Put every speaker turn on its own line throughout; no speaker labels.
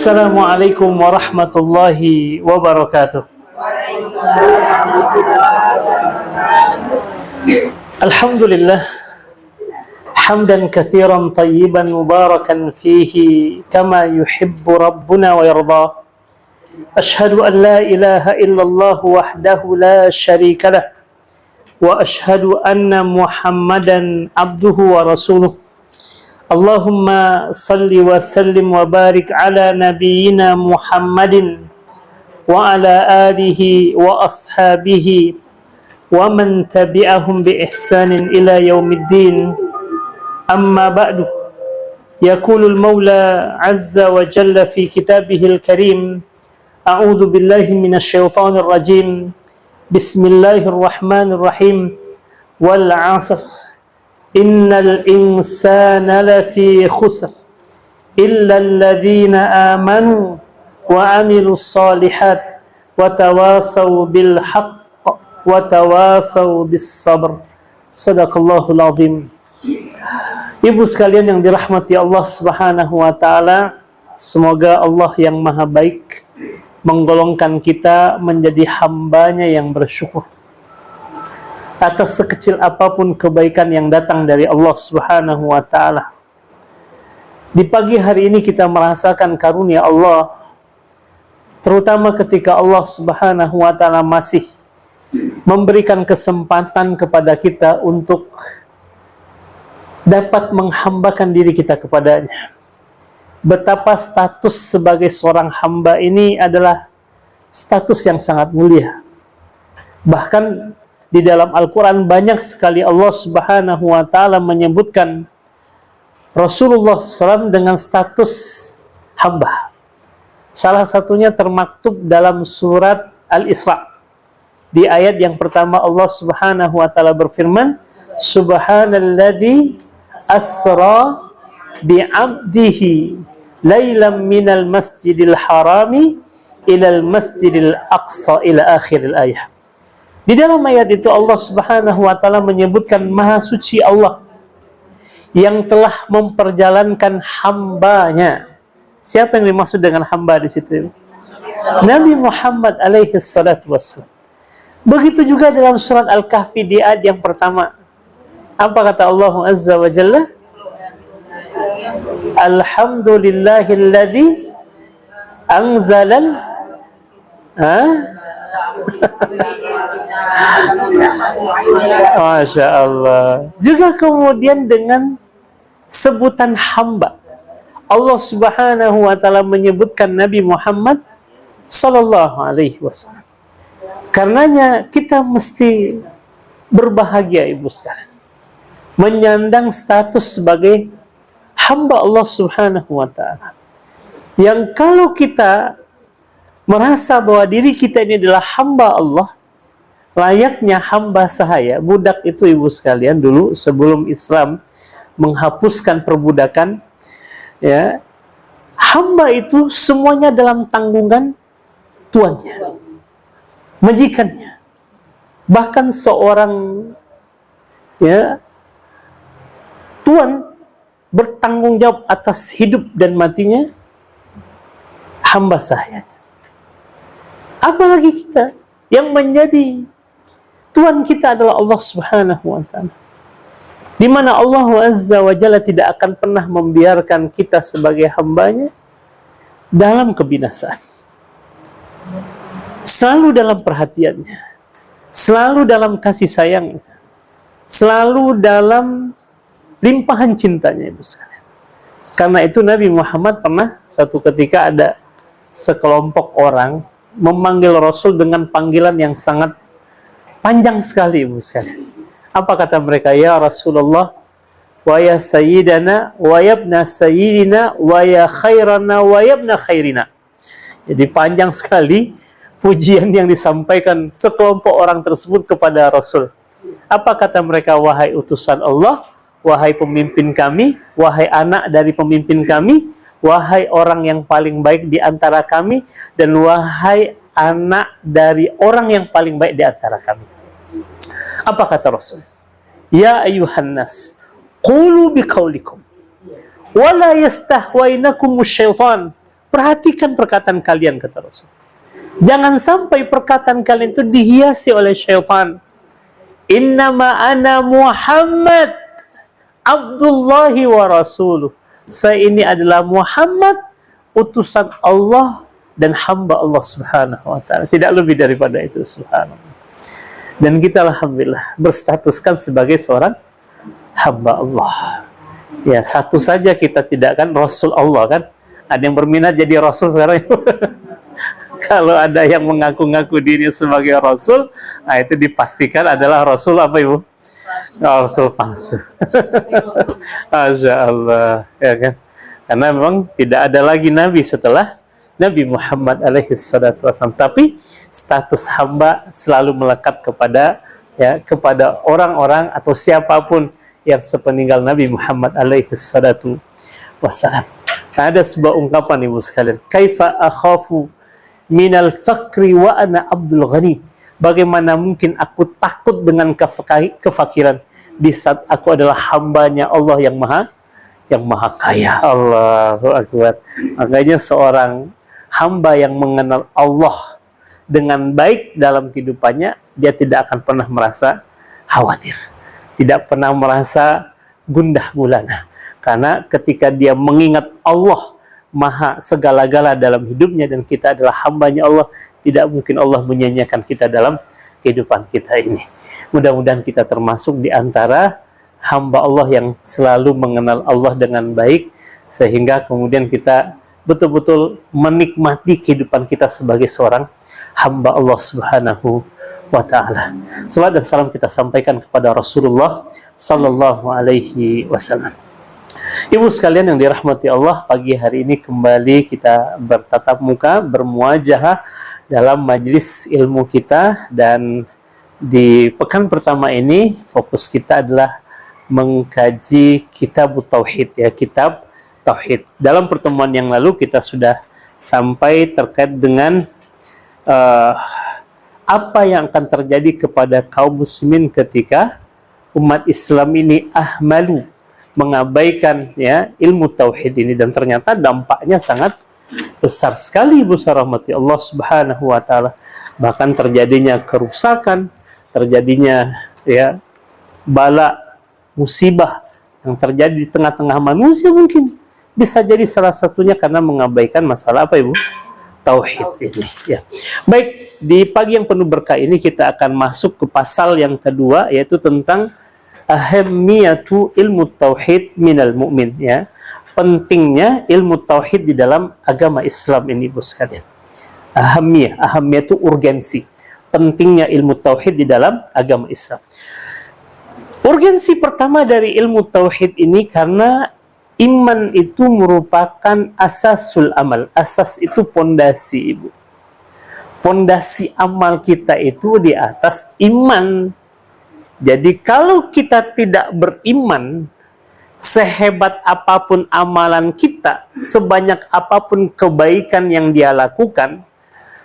Assalamualaikum warahmatullahi wabarakatuh. Alhamdulillah hamdan katsiran tayyiban mubarakan fihi kama yuhibbu rabbuna wa yarda. Ashhadu an la ilaha illallah wahdahu la syarika lah wa ashhadu anna Muhammadan abduhu wa rasuluh. Allahumma salli wa sallim wa barik ala nabiyyina Muhammadin wa ala alihi wa ashabihi wa man tabi'ahum bi ihsanin ila yaumiddin. Amma ba'du. Yaqulul Maula 'azza wa jalla fi kitabihil karim. A'udzu billahi minasyaitonir rajim. Bismillahirrahmanirrahim. Wal 'asr. Innal insana lafi khusr illa alladhina amanu wa amilus solihat wa tawasaw bil haqq wa tawasaw bis sabr. Shadaqallahul azim. Ibu sekalian yang dirahmati Allah Subhanahu wa taala, semoga Allah yang maha baik menggolongkan kita menjadi hambanya yang bersyukur atas sekecil apapun kebaikan yang datang dari Allah Subhanahu wa taala. Di pagi hari ini kita merasakan karunia Allah, terutama ketika Allah Subhanahu wa taala masih memberikan kesempatan kepada kita untuk dapat menghambakan diri kita kepadanya. Betapa status sebagai seorang hamba ini adalah status yang sangat mulia. Bahkan di dalam Al-Quran banyak sekali Allah Subhanahu wa ta'ala menyebutkan Rasulullah SAW dengan status hamba. Salah satunya termaktub dalam surat Al-Isra. Di ayat yang pertama Allah Subhanahu wa ta'ala berfirman, Subhanalladzi asra bi'abdihi laylam minal masjidil harami ilal masjidil aqsa ila akhiril ayat. Di dalam ayat itu Allah Subhanahu wa taala menyebutkan maha suci Allah yang telah memperjalankan hambanya. Siapa yang dimaksud dengan hamba di situ? Nabi Muhammad alaihi salatu wassalam. Begitu juga dalam surat Al-Kahfi di ayat yang pertama. Apa kata Allah Azza wa Jalla? Alhamdulillahilladzi anzalal Masya Allah. Juga kemudian dengan sebutan hamba, Allah Subhanahu wa ta'ala menyebutkan Nabi Muhammad sallallahu alaihi wasallam. Karenanya kita mesti berbahagia ibu sekalian, menyandang status sebagai hamba Allah Subhanahu wa ta'ala, yang kalau kita merasa bahwa diri kita ini adalah hamba Allah, layaknya hamba sahaya. Budak itu ibu sekalian dulu sebelum Islam menghapuskan perbudakan, ya, hamba itu semuanya dalam tanggungan tuannya, majikannya. Bahkan seorang, ya, tuan bertanggung jawab atas hidup dan matinya hamba sahaya. Apalagi kita yang menjadi Tuhan kita adalah Allah Subhanahu wa ta'ala, di mana Allah Azza wa Jalla tidak akan pernah membiarkan kita sebagai hambanya dalam kebinasaan. Selalu dalam perhatiannya, selalu dalam kasih sayangnya, selalu dalam limpahan cintanya ibu sekalian. Karena itu Nabi Muhammad pernah satu ketika ada sekelompok orang memanggil Rasul dengan panggilan yang sangat panjang sekali ibu sekalian. Apa kata mereka? Ya Rasulullah, wa ya sayyidana, wa yabna sayyidina, wa ya khairana, wa yabna khairina. Jadi panjang sekali pujian yang disampaikan sekelompok orang tersebut kepada Rasul. Apa kata mereka? Wahai utusan Allah, wahai pemimpin kami, wahai anak dari pemimpin kami, wahai orang yang paling baik di antara kami, dan wahai anak dari orang yang paling baik di antara kami. Apa kata Rasul? Ya ayuhan nas, qulu biqaulikum wa la yastahwainakum syaitan Perhatikan perkataan kalian, kata Rasul. Jangan sampai perkataan kalian itu dihiasi oleh syaitan. Innama ana Muhammad Abdullahi wa Rasuluh. Saya ini adalah Muhammad, utusan Allah dan hamba Allah subhanahu wa ta'ala. Tidak lebih daripada itu, subhanallah. Dan kita alhamdulillah berstatuskan sebagai seorang hamba Allah. Ya, satu saja kita tidak kan Rasul Allah kan. Ada yang berminat jadi Rasul sekarang. Kalau ada yang mengaku-ngaku diri sebagai Rasul, nah itu dipastikan adalah Rasul apa Ibu? Rasul palsu. Masya Allah, ya kan? Karena memang tidak ada lagi Nabi setelah Nabi Muhammad alaihi salatu wasallam. Tapi status hamba selalu melekat kepada orang-orang atau siapapun yang sepeninggal Nabi Muhammad alaihi salatu wasallam. Nah, ada sebuah ungkapan Ibu sekalian. Kaifa akhafu minal fakri wa ana Abdul Ghani. Bagaimana mungkin aku takut dengan kefakiran di saat aku adalah hambanya Allah yang maha kaya. Allahu Akbar. Makanya seorang hamba yang mengenal Allah dengan baik dalam kehidupannya, dia tidak akan pernah merasa khawatir, tidak pernah merasa gundah gulana. Karena ketika dia mengingat Allah maha segala-gala dalam hidupnya dan kita adalah hambanya Allah, tidak mungkin Allah menyanyiakan kita dalam kehidupan kita ini. Mudah-mudahan kita termasuk di antara hamba Allah yang selalu mengenal Allah dengan baik, sehingga kemudian kita betul-betul menikmati kehidupan kita sebagai seorang hamba Allah subhanahu wa ta'ala. Salam dan salam kita sampaikan kepada Rasulullah sallallahu alaihi wasallam. Ibu sekalian yang dirahmati Allah, pagi hari ini kembali kita bertatap muka, bermuajahah dalam majelis ilmu kita, dan di pekan pertama ini fokus kita adalah mengkaji kitab Tauhid, ya, kitab Tauhid. Dalam pertemuan yang lalu kita sudah sampai terkait dengan apa yang akan terjadi kepada kaum muslimin ketika umat Islam ini ahmalu, mengabaikan ya ilmu tauhid ini, dan ternyata dampaknya sangat besar sekali Ibu rahmati Allah subhanahu wa ta'ala. Bahkan terjadinya kerusakan, terjadinya ya bala musibah yang terjadi di tengah-tengah manusia, mungkin bisa jadi salah satunya karena mengabaikan masalah apa Ibu? Tauhid ini ya. Baik, di pagi yang penuh berkah ini kita akan masuk ke pasal yang kedua, yaitu tentang ahammiyatu ilmu tauhid minal mu'min, ya. Pentingnya ilmu tauhid di dalam agama Islam ini Ibu sekalian. Ahammiyah itu urgensi. Pentingnya ilmu tauhid di dalam agama Islam. Urgensi pertama dari ilmu tauhid ini karena iman itu merupakan asasul amal. Asas itu pondasi Ibu. Pondasi amal kita itu di atas iman. Jadi kalau kita tidak beriman, sehebat apapun amalan kita, sebanyak apapun kebaikan yang dia lakukan,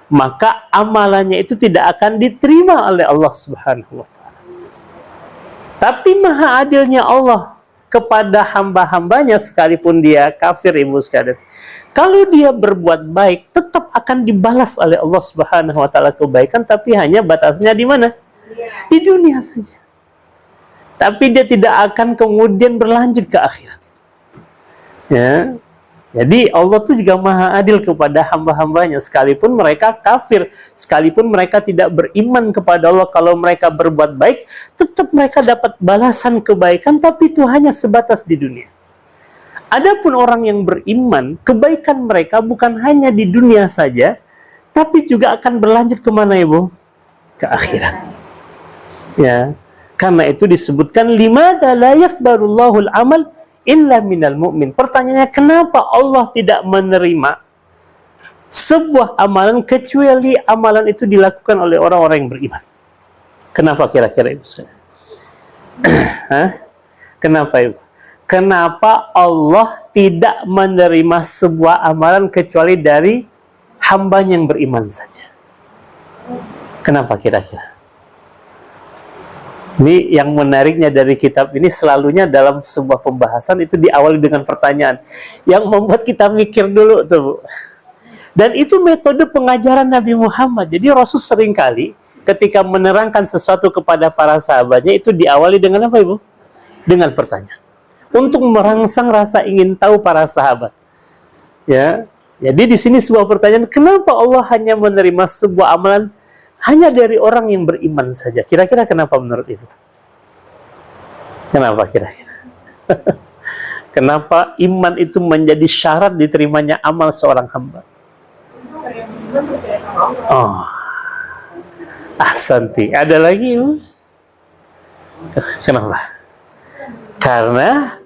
maka amalannya itu tidak akan diterima oleh Allah Subhanahu wa ta'ala. Tapi maha adilnya Allah kepada hamba-hambanya, sekalipun dia kafir Ibu sekalian, kalau dia berbuat baik, tetap akan dibalas oleh Allah Subhanahu wa ta'ala kebaikan, tapi hanya batasnya di mana? Di dunia saja. Tapi dia tidak akan kemudian berlanjut ke akhirat. Ya. Jadi Allah itu juga maha adil kepada hamba-hambanya, sekalipun mereka kafir, sekalipun mereka tidak beriman kepada Allah. Kalau mereka berbuat baik, tetap mereka dapat balasan kebaikan, tapi itu hanya sebatas di dunia. Adapun orang yang beriman, kebaikan mereka bukan hanya di dunia saja, tapi juga akan berlanjut kemana Ibu? Ke akhirat. Ya. Karena itu disebutkan limadza la yaqbalullahul amal illa minal mu'min. Pertanyaannya, kenapa Allah tidak menerima sebuah amalan kecuali amalan itu dilakukan oleh orang-orang yang beriman? Kenapa kira-kira Ibu? Kenapa Ibu? Kenapa Allah tidak menerima sebuah amalan kecuali dari hambanya yang beriman saja? Kenapa kira-kira? Ini yang menariknya dari kitab ini, selalunya dalam sebuah pembahasan itu diawali dengan pertanyaan yang membuat kita mikir dulu tuh, Bu. Dan itu metode pengajaran Nabi Muhammad. Jadi Rasul seringkali ketika menerangkan sesuatu kepada para sahabatnya itu diawali dengan apa, Ibu? Dengan pertanyaan. Untuk merangsang rasa ingin tahu para sahabat. Ya. Jadi di sini sebuah pertanyaan, kenapa Allah hanya menerima sebuah amalan hanya dari orang yang beriman saja? Kira-kira kenapa menurut Ibu? Kenapa kira-kira? Kenapa iman itu menjadi syarat diterimanya amal seorang hamba? Oh, ahsanti. Ada lagi, Ibu? Kenapa? Karena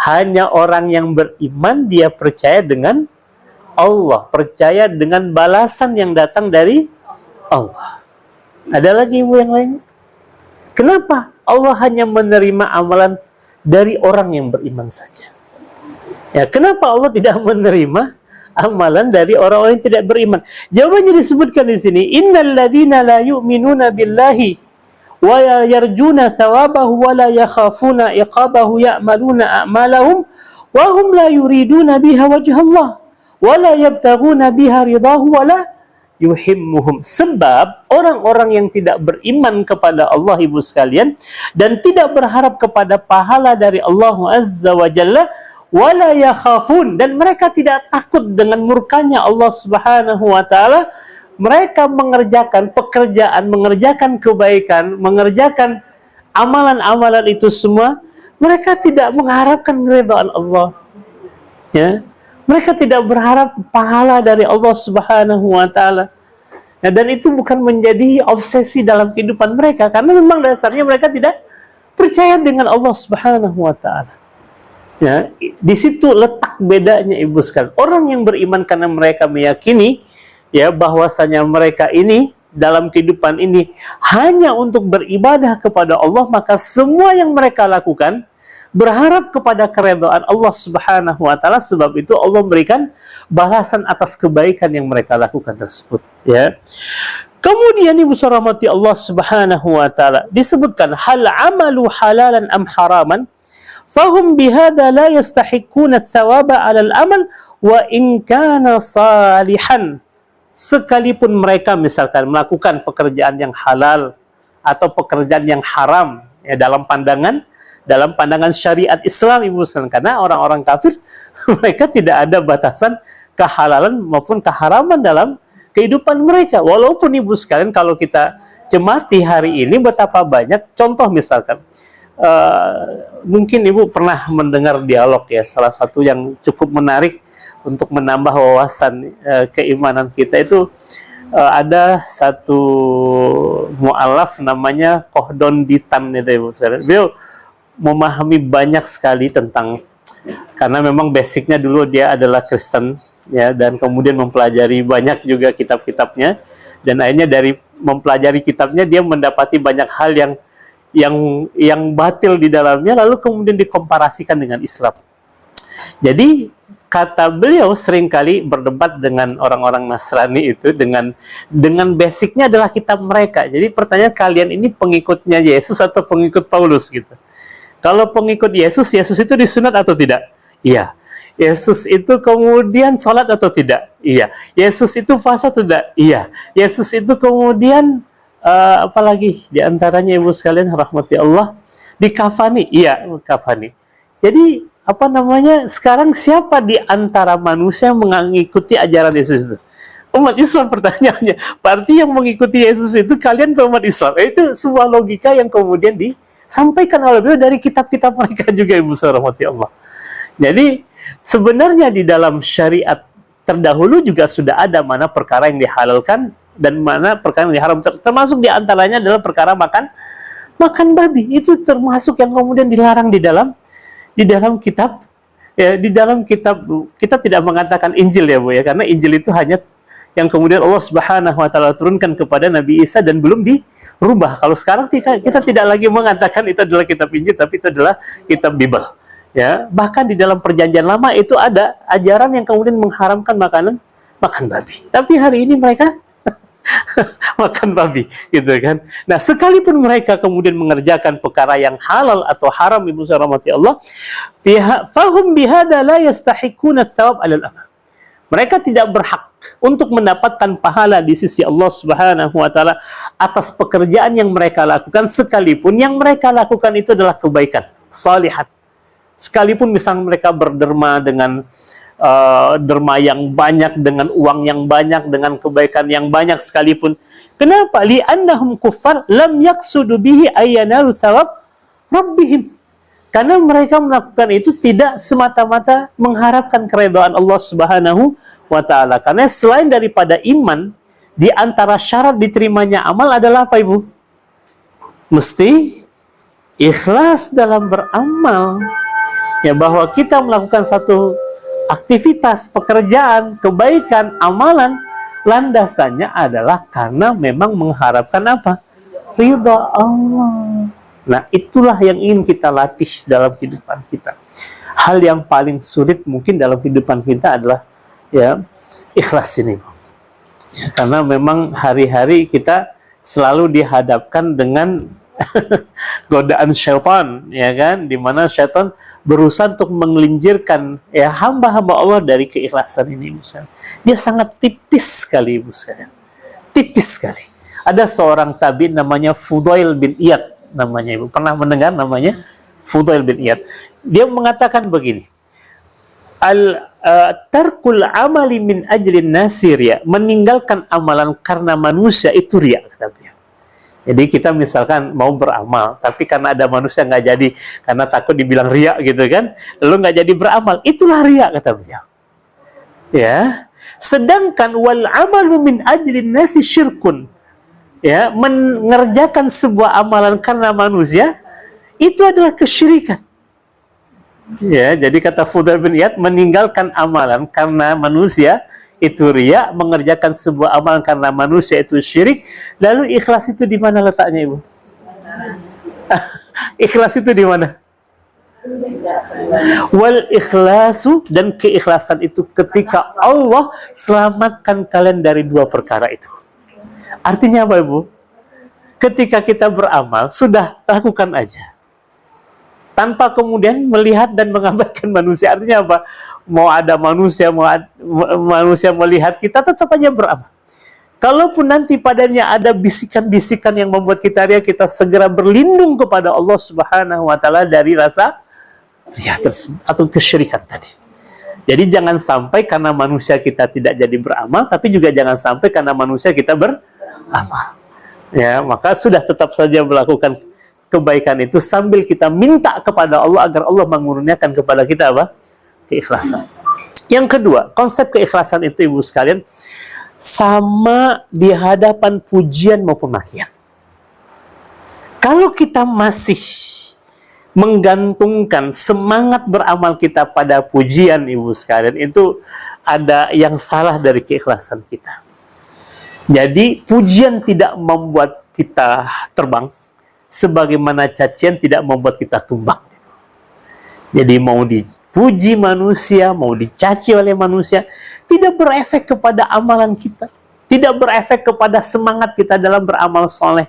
hanya orang yang beriman dia percaya dengan Allah, percaya dengan balasan yang datang dari Allah. Ada lagi, Ibu, yang lainnya? Kenapa Allah hanya menerima amalan dari orang yang beriman saja? Ya, kenapa Allah tidak menerima amalan dari orang-orang yang tidak beriman? Jawabannya disebutkan di sini, innal ladzina la yu'minuna billahi wa yarjuna thawabahu wa la yakhafuna iqabahu ya'maluna a'malahum wa hum la yuriduna biha wajhallah wa la yabtaghuna biha ridahu wa la yuhimmuhum. Sebab orang-orang yang tidak beriman kepada Allah, Ibu sekalian, dan tidak berharap kepada pahala dari Allah Azza wa Jalla, wala yakhafun, dan mereka tidak takut dengan murkanya Allah Subhanahu wa taala, mereka mengerjakan pekerjaan, mengerjakan kebaikan, mengerjakan amalan-amalan itu semua, mereka tidak mengharapkan keridhaan Allah. Ya. Mereka tidak berharap pahala dari Allah Subhanahu wa taala. Nah, dan itu bukan menjadi obsesi dalam kehidupan mereka, karena memang dasarnya mereka tidak percaya dengan Allah Subhanahu wa taala. Ya, di situ letak bedanya, Ibu sekalian. Orang yang beriman karena mereka meyakini ya bahwasanya mereka ini dalam kehidupan ini hanya untuk beribadah kepada Allah, maka semua yang mereka lakukan berharap kepada keridhaan Allah Subhanahu wa taala, sebab itu Allah memberikan balasan atas kebaikan yang mereka lakukan tersebut, ya. Kemudian, Ibu rahmati Allah Subhanahu wa taala, disebutkan hal amalu halalan am haraman fahum bihadza la yastahiquna ats-tsawaba 'ala al-amal wa in kana salihan. Sekalipun mereka misalkan melakukan pekerjaan yang halal atau pekerjaan yang haram ya dalam pandangan syariat Islam, Ibu sekalian, karena orang-orang kafir mereka tidak ada batasan kehalalan maupun keharaman dalam kehidupan mereka. Walaupun, Ibu sekalian, kalau kita cermati hari ini betapa banyak contoh, misalkan mungkin Ibu pernah mendengar dialog ya, salah satu yang cukup menarik untuk menambah wawasan keimanan kita itu, ada satu mu'alaf namanya Kohdon Ditan itu, Ibu sekalian. Beliau memahami banyak sekali tentang, karena memang basicnya dulu dia adalah Kristen ya, dan kemudian mempelajari banyak juga kitab-kitabnya, dan akhirnya dari mempelajari kitabnya dia mendapati banyak hal yang batil di dalamnya, lalu kemudian dikomparasikan dengan Islam. Jadi kata beliau seringkali berdebat dengan orang-orang Nasrani itu dengan basicnya adalah kitab mereka. Jadi pertanyaan, kalian ini pengikutnya Yesus atau pengikut Paulus gitu? Kalau pengikut Yesus, Yesus itu disunat atau tidak? Iya. Yesus itu kemudian sholat atau tidak? Iya. Yesus itu puasa atau tidak? Iya. Yesus itu kemudian apalagi diantaranya, Ibu sekalian rahmati Allah, dikafani? Iya, kafani. Jadi apa namanya? Sekarang siapa di antara manusia yang mengikuti ajaran Yesus itu? Umat Islam, pertanyaannya. Berarti yang mengikuti Yesus itu kalian umat Islam. Itu sebuah logika yang kemudian disampaikan oleh beliau dari kitab-kitab mereka juga, Ibu rahmati Allah. Jadi sebenarnya di dalam syariat terdahulu juga sudah ada mana perkara yang dihalalkan dan mana perkara yang diharam, termasuk diantaranya adalah perkara makan babi. Itu termasuk yang kemudian dilarang di dalam kitab ya, di dalam kitab. Kita tidak mengatakan Injil ya, Bu ya, karena Injil itu hanya yang kemudian Allah Subhanahu wa taala turunkan kepada Nabi Isa dan belum dirubah. Kalau sekarang kita tidak lagi mengatakan itu adalah kitab Injil, tapi itu adalah kitab Bible. Ya, bahkan di dalam Perjanjian Lama itu ada ajaran yang kemudian mengharamkan makan babi. Tapi hari ini mereka makan babi, gitu kan. Nah, sekalipun mereka kemudian mengerjakan perkara yang halal atau haram, Ibu rahmati Allah, fahum bihadza la yastahiquna ats-tsawab 'alal amal. Mereka tidak berhak untuk mendapatkan pahala di sisi Allah Subhanahu wa taala atas pekerjaan yang mereka lakukan, sekalipun yang mereka lakukan itu adalah kebaikan, salihat. Sekalipun misalnya mereka berderma dengan derma yang banyak, dengan uang yang banyak, dengan kebaikan yang banyak sekalipun. Kenapa? Li'annahum kuffar lam yaksudu bihi ayyanalu thawab rabbihim. Karena mereka melakukan itu tidak semata-mata mengharapkan keridhaan Allah Subhanahu wa taala. Karena selain daripada iman, di antara syarat diterimanya amal adalah apa, Ibu? Mesti ikhlas dalam beramal. Ya, bahwa kita melakukan satu aktivitas, pekerjaan, kebaikan, amalan, landasannya adalah karena memang mengharapkan apa? Ridha Allah. Nah, itulah yang ingin kita latih dalam kehidupan kita. Hal yang paling sulit mungkin dalam kehidupan kita adalah ya ikhlas ini. Ya, karena memang hari-hari kita selalu dihadapkan dengan godaan syaitan, ya kan? Di mana syaitan berusaha untuk menggelincirkan ya hamba-hamba Allah dari keikhlasan ini, misalnya. Dia sangat tipis sekali, Ibu sekalian. Tipis sekali. Ada seorang tabi'in namanya Fudail bin Iyad namanya, Ibu. Pernah mendengar namanya? Fudail bin Iyad. Dia mengatakan begini. Tarkul amali min ajlin nasir, ya. Meninggalkan amalan karena manusia itu riya, kata beliau. Jadi kita misalkan mau beramal, tapi karena ada manusia nggak jadi, karena takut dibilang riya gitu kan, lalu nggak jadi beramal, itulah riya, kata beliau. Ya. Sedangkan wal amalu min ajlin nasi syirkun, ya, mengerjakan sebuah amalan karena manusia itu adalah kesyirikan. Ya, jadi kata Fudail bin Iyad, meninggalkan amalan karena manusia itu riya, mengerjakan sebuah amalan karena manusia itu syirik. Lalu ikhlas itu di mana letaknya, Ibu? Ikhlas itu di mana? Wal ikhlasu, dan keikhlasan itu ketika Allah selamatkan kalian dari dua perkara itu. Artinya apa, Ibu? Ketika kita beramal, sudah lakukan aja. Tanpa kemudian melihat dan mengabaikan manusia. Artinya apa? Mau ada manusia, manusia melihat kita, tetap aja beramal. Kalaupun nanti padanya ada bisikan-bisikan yang membuat kita riya, kita segera berlindung kepada Allah Subhanahu wa taala dari rasa riya tersebut atau kesyirikan tadi. Jadi jangan sampai karena manusia kita tidak jadi beramal, tapi juga jangan sampai karena manusia kita beramal. Ya, maka sudah tetap saja melakukan kebaikan itu sambil kita minta kepada Allah agar Allah mengurniakan kepada kita apa? Keikhlasan. Yang kedua, konsep keikhlasan itu, Ibu sekalian, sama di hadapan pujian maupun makian. Kalau kita masih menggantungkan semangat beramal kita pada pujian, Ibu sekalian, itu ada yang salah dari keikhlasan kita. Jadi pujian tidak membuat kita terbang, sebagaimana cacian tidak membuat kita tumbang. Jadi mau dipuji manusia, mau dicaci oleh manusia, tidak berefek kepada amalan kita, tidak berefek kepada semangat kita dalam beramal soleh.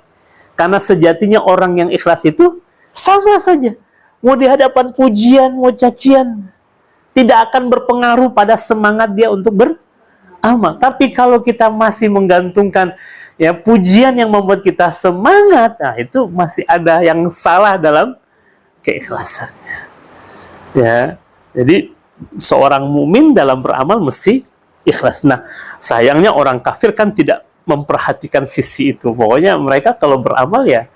Karena sejatinya orang yang ikhlas itu sama saja. Mau di hadapan pujian, mau cacian, tidak akan berpengaruh pada semangat dia untuk beramal. Tapi kalau kita masih menggantungkan ya pujian yang membuat kita semangat, nah itu masih ada yang salah dalam keikhlasannya. Ya, jadi seorang mukmin dalam beramal mesti ikhlas. Nah, sayangnya orang kafir kan tidak memperhatikan sisi itu. Pokoknya mereka kalau beramal ya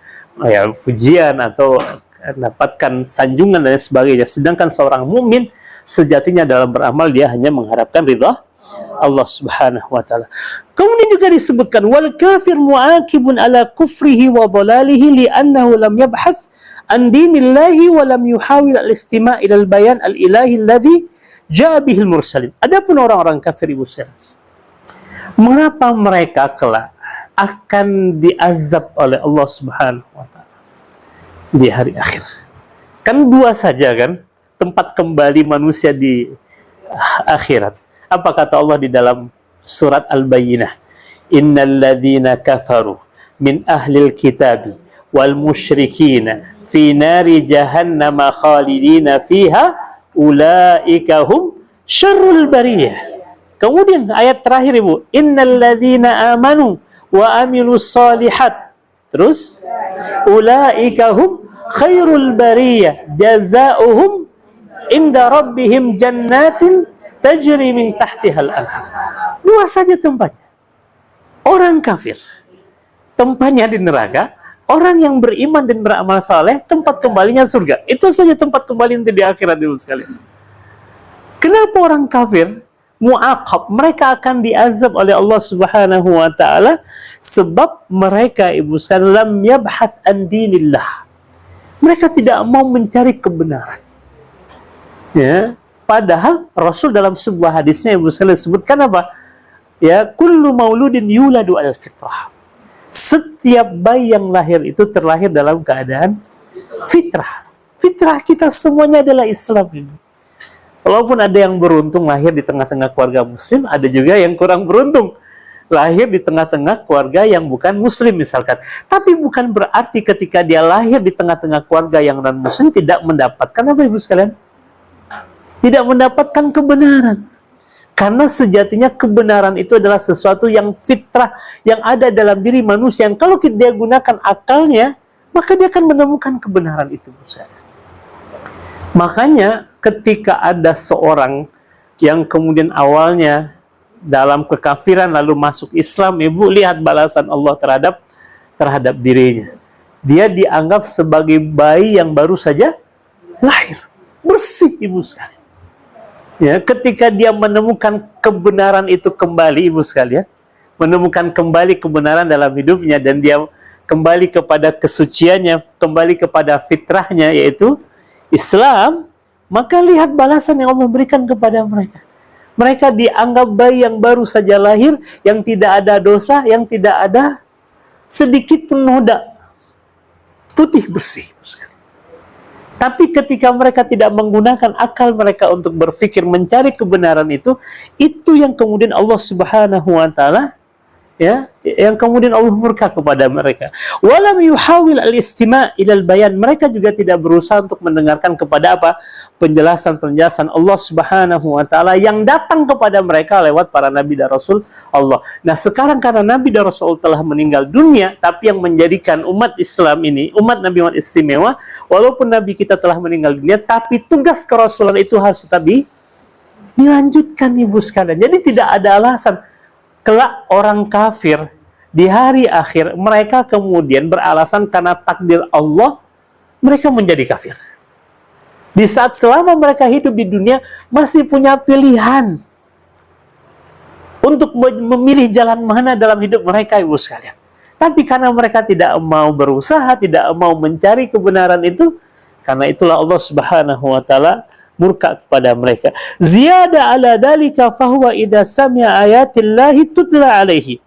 pujian atau dapatkan sanjungan dan sebagainya. Sedangkan seorang mukmin sejatinya dalam beramal dia hanya mengharapkan ridha Allah Subhanahu wa taala. Kemudian juga disebutkan wal kafir mu'aqibun ala kufrihi wa dhalalihi li'annahu lam yabhath an dinillahi wa lam yuhawil al-istima' ila al-bayan al-ilahi alladhi ja'a bihi al-mursalin. Adapun orang-orang kafir, Ibu sekalian, mengapa mereka kelak akan diazab oleh Allah Subhanahu wa taala di hari akhir? Kan dua saja kan tempat kembali manusia di akhirat. Apa kata Allah di dalam surat Al-Bayyinah? Innal ladzina kafaru min ahlil kitabi wal musyrikina fi nari jahannama khalidina fiha ulaika hum syarrul bariyah. Kemudian ayat terakhir Ibu, innal ladzina amanu wa amilus solihat. Terus ulaika hum khairul bariyah jazaohum inda rabbihim jannatin tajri min tahtihal anhar. Dua saja tempatnya. Orang kafir tempatnya di neraka, orang yang beriman dan beramal saleh tempat kembalinya surga. Itu saja tempat kembali nanti di akhirat dulu sekalian. Kenapa orang kafir mu'aqab? Mereka akan diazab oleh Allah Subhanahu wa taala sebab mereka Ibu sekalian lam yabhath an dinillah. Mereka tidak mau mencari kebenaran. Ya, padahal Rasul dalam sebuah hadisnya Ibu sekalian sebutkan apa? Ya, kullu mauludin yuladu al fitrah. Setiap bayi yang lahir itu terlahir dalam keadaan fitrah. Fitrah kita semuanya adalah Islam ini. Walaupun ada yang beruntung lahir di tengah-tengah keluarga muslim, ada juga yang kurang beruntung lahir di tengah-tengah keluarga yang bukan muslim misalkan. Tapi bukan berarti ketika dia lahir di tengah-tengah keluarga yang non-muslim tidak mendapatkan apa Ibu sekalian? Tidak mendapatkan kebenaran. Karena sejatinya kebenaran itu adalah sesuatu yang fitrah, yang ada dalam diri manusia, yang kalau dia gunakan akalnya, maka dia akan menemukan kebenaran itu. Makanya ketika ada seorang yang kemudian awalnya dalam kekafiran lalu masuk Islam, Ibu lihat balasan Allah terhadap dirinya. Dia dianggap sebagai bayi yang baru saja lahir, bersih Ibu sekalian. Ya, ketika dia menemukan kebenaran itu kembali Ibu sekalian, menemukan kembali kebenaran dalam hidupnya dan dia kembali kepada kesuciannya, kembali kepada fitrahnya yaitu Islam, maka lihat balasan yang Allah berikan kepada mereka. Mereka dianggap bayi yang baru saja lahir, yang tidak ada dosa, yang tidak ada sedikit pun noda, putih bersih. Tapi ketika mereka tidak menggunakan akal mereka untuk berpikir mencari kebenaran itu yang kemudian Allah Subhanahu wa taala ya, yang kemudian Allah murka kepada mereka. Walam yuhawil al-istima' ilal bayan. Mereka juga tidak berusaha untuk mendengarkan kepada apa? Penjelasan-penjelasan Allah Subhanahu wa taala yang datang kepada mereka lewat para nabi dan rasul Allah. Nah, sekarang karena nabi dan rasul telah meninggal dunia, tapi yang menjadikan umat Islam ini, umat Nabi Muhammad istimewa, walaupun nabi kita telah meninggal dunia, tapi tugas kerasulan itu harus tetap dilanjutkan Ibu sekalian. Jadi tidak ada alasan kelak orang kafir di hari akhir mereka kemudian beralasan karena takdir Allah mereka menjadi kafir. Di saat selama mereka hidup di dunia masih punya pilihan untuk memilih jalan mana dalam hidup mereka Ibu sekalian. Tapi karena mereka tidak mau berusaha, tidak mau mencari kebenaran itu, karena itulah Allah Subhanahu wa taala murka kepada mereka. Ziyada ala dalika fahuwa idza sami'a ayatillahi tutla alaihi.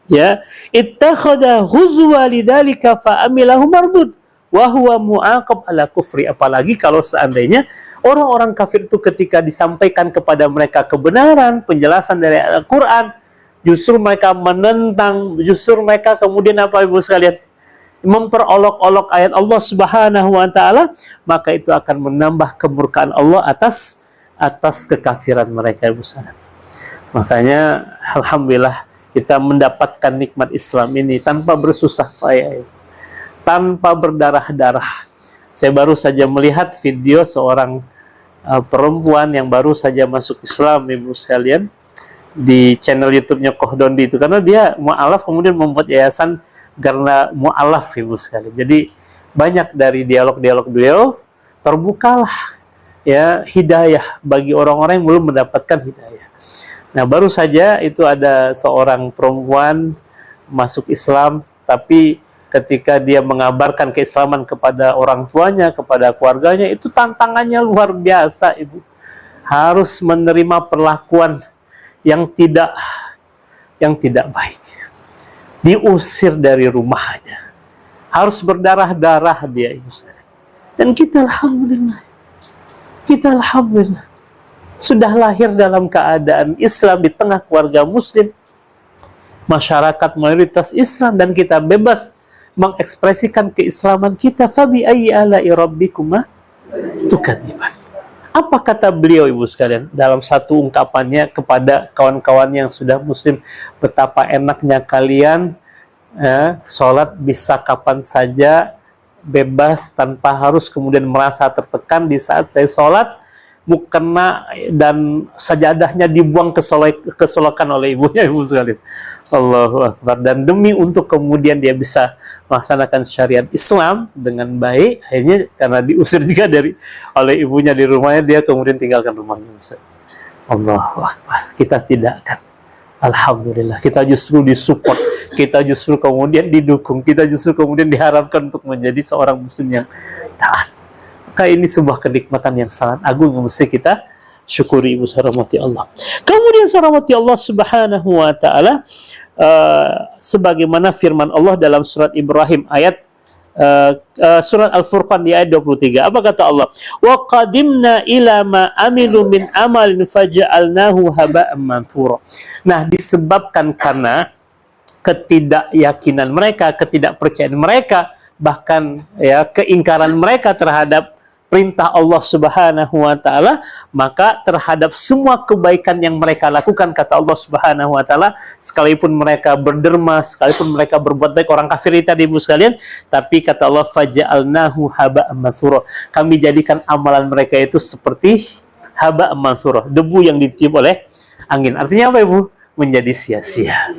Ya, ittakhadha huzwa lidzalika fa amilahu mardud wa huwa mu'aqab ala kufri. Apalagi kalau seandainya orang-orang kafir itu ketika disampaikan kepada mereka kebenaran, penjelasan dari Al-Qur'an, justru mereka menentang, justru mereka kemudian apa Ibu sekalian? Memperolok-olok ayat Allah Subhanahu wa taala, maka itu akan menambah kemurkaan Allah atas kekafiran mereka Ibu sekalian. Makanya alhamdulillah kita mendapatkan nikmat Islam ini tanpa bersusah payah, tanpa berdarah-darah. Saya baru saja melihat video seorang perempuan yang baru saja masuk Islam Ibu sekalian di channel YouTube-nya Kohdondi itu, karena dia mu'alaf kemudian membuat yayasan karena mu'alaf Ibu sekalian. Jadi banyak dari dialog-dialog beliau terbukalah ya hidayah bagi orang-orang yang belum mendapatkan hidayah. Nah, baru saja itu ada seorang perempuan masuk Islam, tapi ketika dia mengabarkan keislaman kepada orang tuanya, kepada keluarganya, itu tantangannya luar biasa Ibu. Harus menerima perlakuan yang tidak baik. Diusir dari rumahnya, harus berdarah-darah dia Ibu sekalian. Dan kita alhamdulillah sudah lahir dalam keadaan Islam di tengah keluarga muslim, masyarakat mayoritas Islam, dan kita bebas mengekspresikan keislaman kita. Fabi ayyi ala'i rabbikuma tukadziban. Apa kata beliau, ibu sekalian, dalam satu ungkapannya kepada kawan-kawan yang sudah muslim? Betapa enaknya kalian sholat bisa kapan saja, bebas, tanpa harus kemudian merasa tertekan di saat saya sholat, mukena dan sajadahnya dibuang kesolokan oleh ibunya, ibu sekalian. Allahu Akbar. Dan demi untuk kemudian dia bisa melaksanakan syariat Islam dengan baik, akhirnya karena diusir juga oleh ibunya di rumahnya, dia kemudian tinggalkan rumahnya. Allahu Akbar. Kita tidak kan. Alhamdulillah, kita justru disupport, kita justru kemudian didukung, kita justru kemudian diharapkan untuk menjadi seorang muslim yang taat. Maka ini sebuah kenikmatan yang sangat agung yang mesti kita syukuri, ibu rahmati Allah. Kemudian rahmati Allah subhanahu wa ta'ala, sebagaimana firman Allah dalam surat Ibrahim ayat surat Al-Furqan di ayat 23. Apa kata Allah? Wa qadimna ila ma amilu min amalin faja'alnahu haba'an manthura. Nah, disebabkan karena ketidakyakinan mereka, ketidakpercayaan mereka, bahkan ya keingkaran mereka terhadap perintah Allah subhanahu wa ta'ala, maka terhadap semua kebaikan yang mereka lakukan, kata Allah subhanahu wa ta'ala, sekalipun mereka berderma, sekalipun mereka berbuat baik, orang kafir itu tadi, ibu sekalian, tapi kata Allah, faja'alnahu haba'an manthura, kami jadikan amalan mereka itu seperti haba'an manthura, debu yang ditiup oleh angin. Artinya apa, ibu? Menjadi sia-sia.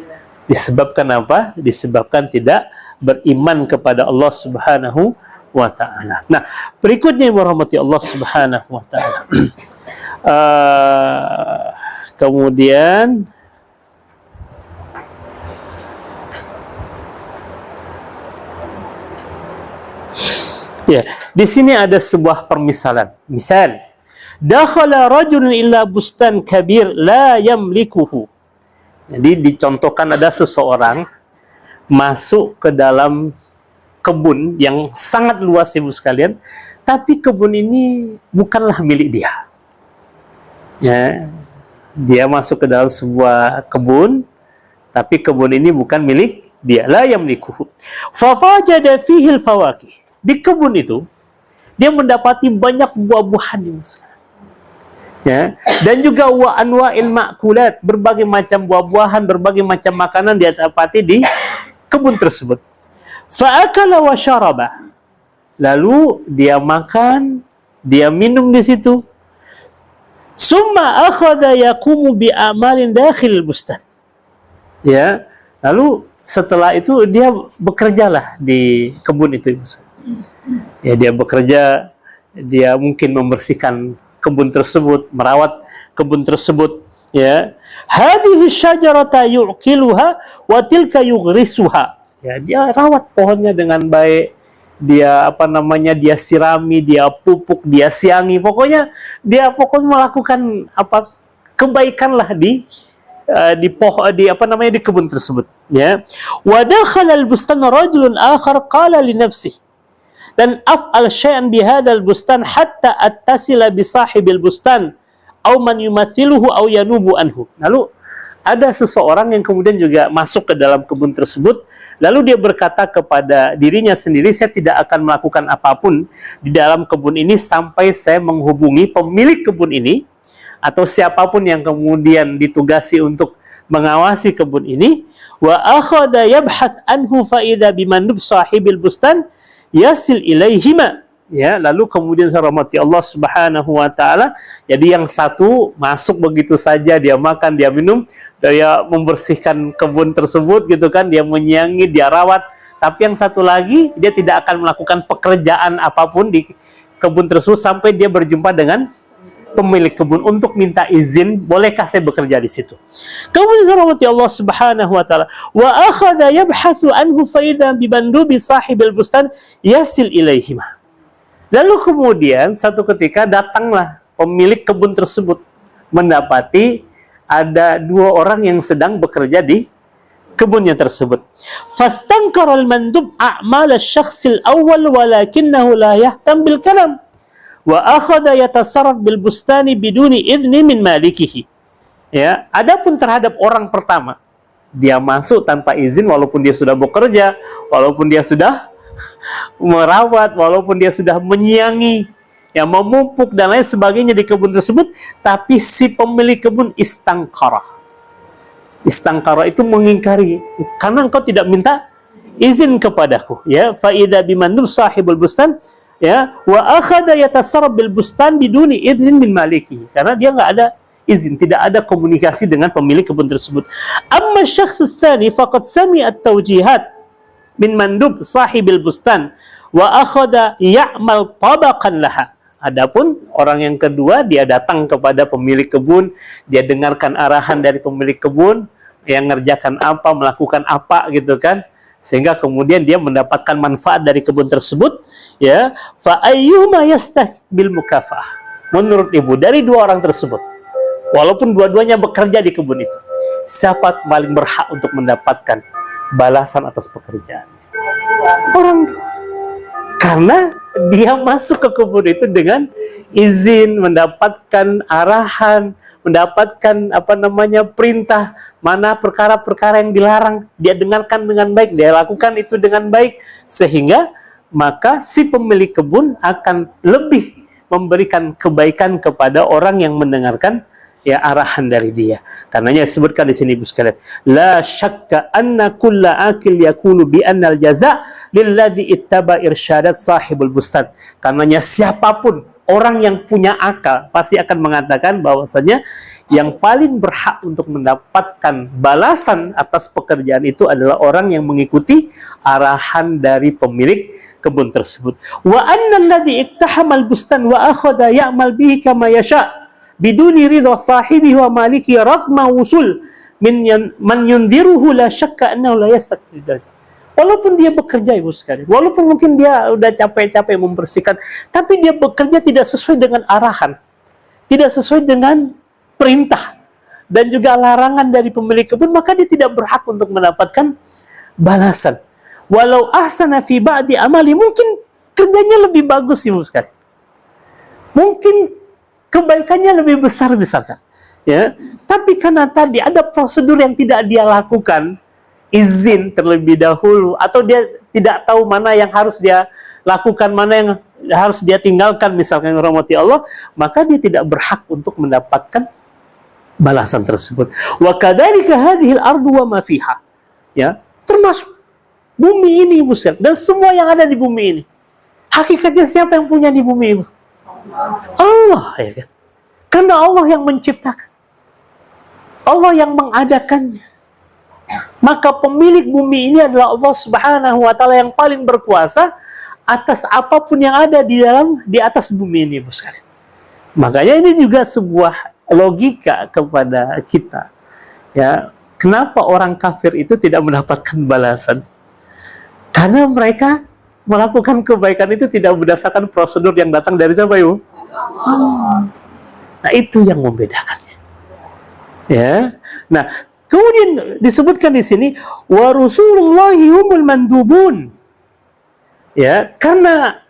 Disebabkan apa? Disebabkan tidak beriman kepada Allah subhanahu wa ta'ala. Nah, berikutnya ibu rahmati Allah subhanahu wa ta'ala. Kemudian ya, di sini ada sebuah permisalan. Misal, dakhala rajulun illa bustan kabir la yamlikuhu. Jadi dicontohkan ada seseorang masuk ke dalam kebun yang sangat luas, ibu sekalian, tapi kebun ini bukanlah milik dia. Ya, dia masuk ke dalam sebuah kebun, tapi kebun ini bukan milik dia. La yamlikuhu. Fa wajada fihi al-fawakih. Di kebun itu dia mendapati banyak buah-buahan, ibu sekalian. Ya, dan juga wa anwa'il ma'kulat, berbagai macam buah-buahan, berbagai macam makanan dia dapati di kebun tersebut. Fa'akala wa syaraba. Lalu dia makan, dia minum di situ. Summa akhadha yaqumu bi amalin dakhil bustan. Ya, lalu setelah itu dia bekerjalah di kebun itu. Ya, dia bekerja, dia mungkin membersihkan kebun tersebut, merawat kebun tersebut, ya. Hadhihi syajarata yu'kiluha wa tilka yughrisuha. Ya, dia rawat pohonnya dengan baik, dia dia sirami, dia pupuk, dia siangi, pokoknya melakukan kebaikan lah di kebun tersebut, ya. Wa dakhala al-bustan rajulun akhar qala li nafsihi dan af'al syai'an bi hadzal bustan hatta attasila bi sahibil bustan aw man yumathiluhu aw yanubu anhu. Lalu ada seseorang yang kemudian juga masuk ke dalam kebun tersebut, lalu dia berkata kepada dirinya sendiri, saya tidak akan melakukan apapun di dalam kebun ini sampai saya menghubungi pemilik kebun ini atau siapapun yang kemudian ditugasi untuk mengawasi kebun ini. Wa akhadha yabhath anhu fa idza bimanub sahibil bustan yasil ilaihima. Ya, lalu kemudian rahmati Allah subhanahu wa ta'ala, jadi yang satu masuk begitu saja, dia makan, dia minum, dia membersihkan kebun tersebut gitu kan, dia menyiangi, dia rawat, tapi yang satu lagi dia tidak akan melakukan pekerjaan apapun di kebun tersebut sampai dia berjumpa dengan pemilik kebun untuk minta izin, bolehkah saya bekerja di situ. Kemudian rahmati Allah subhanahu wa ta'ala, wa akhadha yabhathu anhu fa idza bi bandubi sahibil bustan yasil ilaihima. Lalu kemudian satu ketika datanglah pemilik kebun tersebut mendapati ada dua orang yang sedang bekerja di kebunnya tersebut. Fastankara al-mandub a'mal asy-syakhs al-awwal walakinnahu la yahtam bil kalam wa akhadha yatasarraf bil bustani biduni idzni min malikihi. Ya, adapun terhadap orang pertama, dia masuk tanpa izin walaupun dia sudah bekerja, walaupun dia sudah merawat, walaupun dia sudah menyiangi yang memupuk dan lain sebagainya di kebun tersebut, tapi si pemilik kebun istangkara. Istangkara itu mengingkari, karena engkau tidak minta izin kepadaku, ya. Fa idza bimandub sahibul bustan, ya, wa akhadha yatasarraf bil bustan biduni idzin min maliki, karena dia nggak ada izin, tidak ada komunikasi dengan pemilik kebun tersebut. Amma syakhsus tsani faqad sami'a at-tawjihat min mandub sahibil bustan wa akhadha ya'mal tabaqan laha. Adapun orang yang kedua, dia datang kepada pemilik kebun, dia dengarkan arahan dari pemilik kebun yang ngerjakan apa, melakukan apa gitu kan, sehingga kemudian dia mendapatkan manfaat dari kebun tersebut, ya. Fa ayyuma yastaqbil mukafa'ah. Menurut ibu, dari dua orang tersebut, walaupun dua-duanya bekerja di kebun itu, siapa paling berhak untuk mendapatkan balasan atas pekerjaannya? Orang dua. Karena dia masuk ke kebun itu dengan izin, mendapatkan arahan, mendapatkan perintah, mana perkara-perkara yang dilarang, dia dengarkan dengan baik, dia lakukan itu dengan baik, sehingga maka si pemilik kebun akan lebih memberikan kebaikan kepada orang yang mendengarkan ya arahan dari dia. Karenanya disebutkan di sini Ibu sekalian, la syakka anna kulla akil yakulu bi annal jaza lilladzi ittaba irsyadat sahibul bustan. Karenanya siapapun orang yang punya akal pasti akan mengatakan bahwasanya yang paling berhak untuk mendapatkan balasan atas pekerjaan itu adalah orang yang mengikuti arahan dari pemilik kebun tersebut. Wa anna alladzi iktahamal bustan wa akhadha ya'mal bihi kama yasha' biduni ridha sahibihi wa maliki raghma wusul man yundiruhu la syakka annahu la yastaqbil. Walaupun dia bekerja Ibu sekalian, walaupun mungkin dia udah capek-capek membersihkan, tapi dia bekerja tidak sesuai dengan arahan, tidak sesuai dengan perintah dan juga larangan dari pemilik kebun, maka dia tidak berhak untuk mendapatkan balasan. Walau ahsana fi ba'di amali, mungkin kerjanya lebih bagus Ibu sekalian, mungkin kebaikannya lebih besar misalkan, ya. Tapi karena tadi ada prosedur yang tidak dia lakukan, izin terlebih dahulu, atau dia tidak tahu mana yang harus dia lakukan, mana yang harus dia tinggalkan, misalkan rahmati Allah, maka dia tidak berhak untuk mendapatkan balasan tersebut. Wa kadzalika hadhil ardu wa ma fiha, ya, termasuk bumi ini Ibu sekalian, dan semua yang ada di bumi ini. Hakikatnya siapa yang punya di bumi Ibu? Allah, ya kan? Karena Allah yang menciptakan, Allah yang mengadakannya. Maka pemilik bumi ini adalah Allah Subhanahu wa Ta'ala yang paling berkuasa atas apapun yang ada di atas bumi ini, Ibu sekalian. Makanya ini juga sebuah logika kepada kita, ya. Kenapa orang kafir itu tidak mendapatkan balasan? Karena mereka melakukan kebaikan itu tidak berdasarkan prosedur yang datang dari siapa, Ibu? Allah. Nah, itu yang membedakannya. Ya. Nah, kemudian disebutkan di sini wa rusulullahi humul mandubun. Ya, karena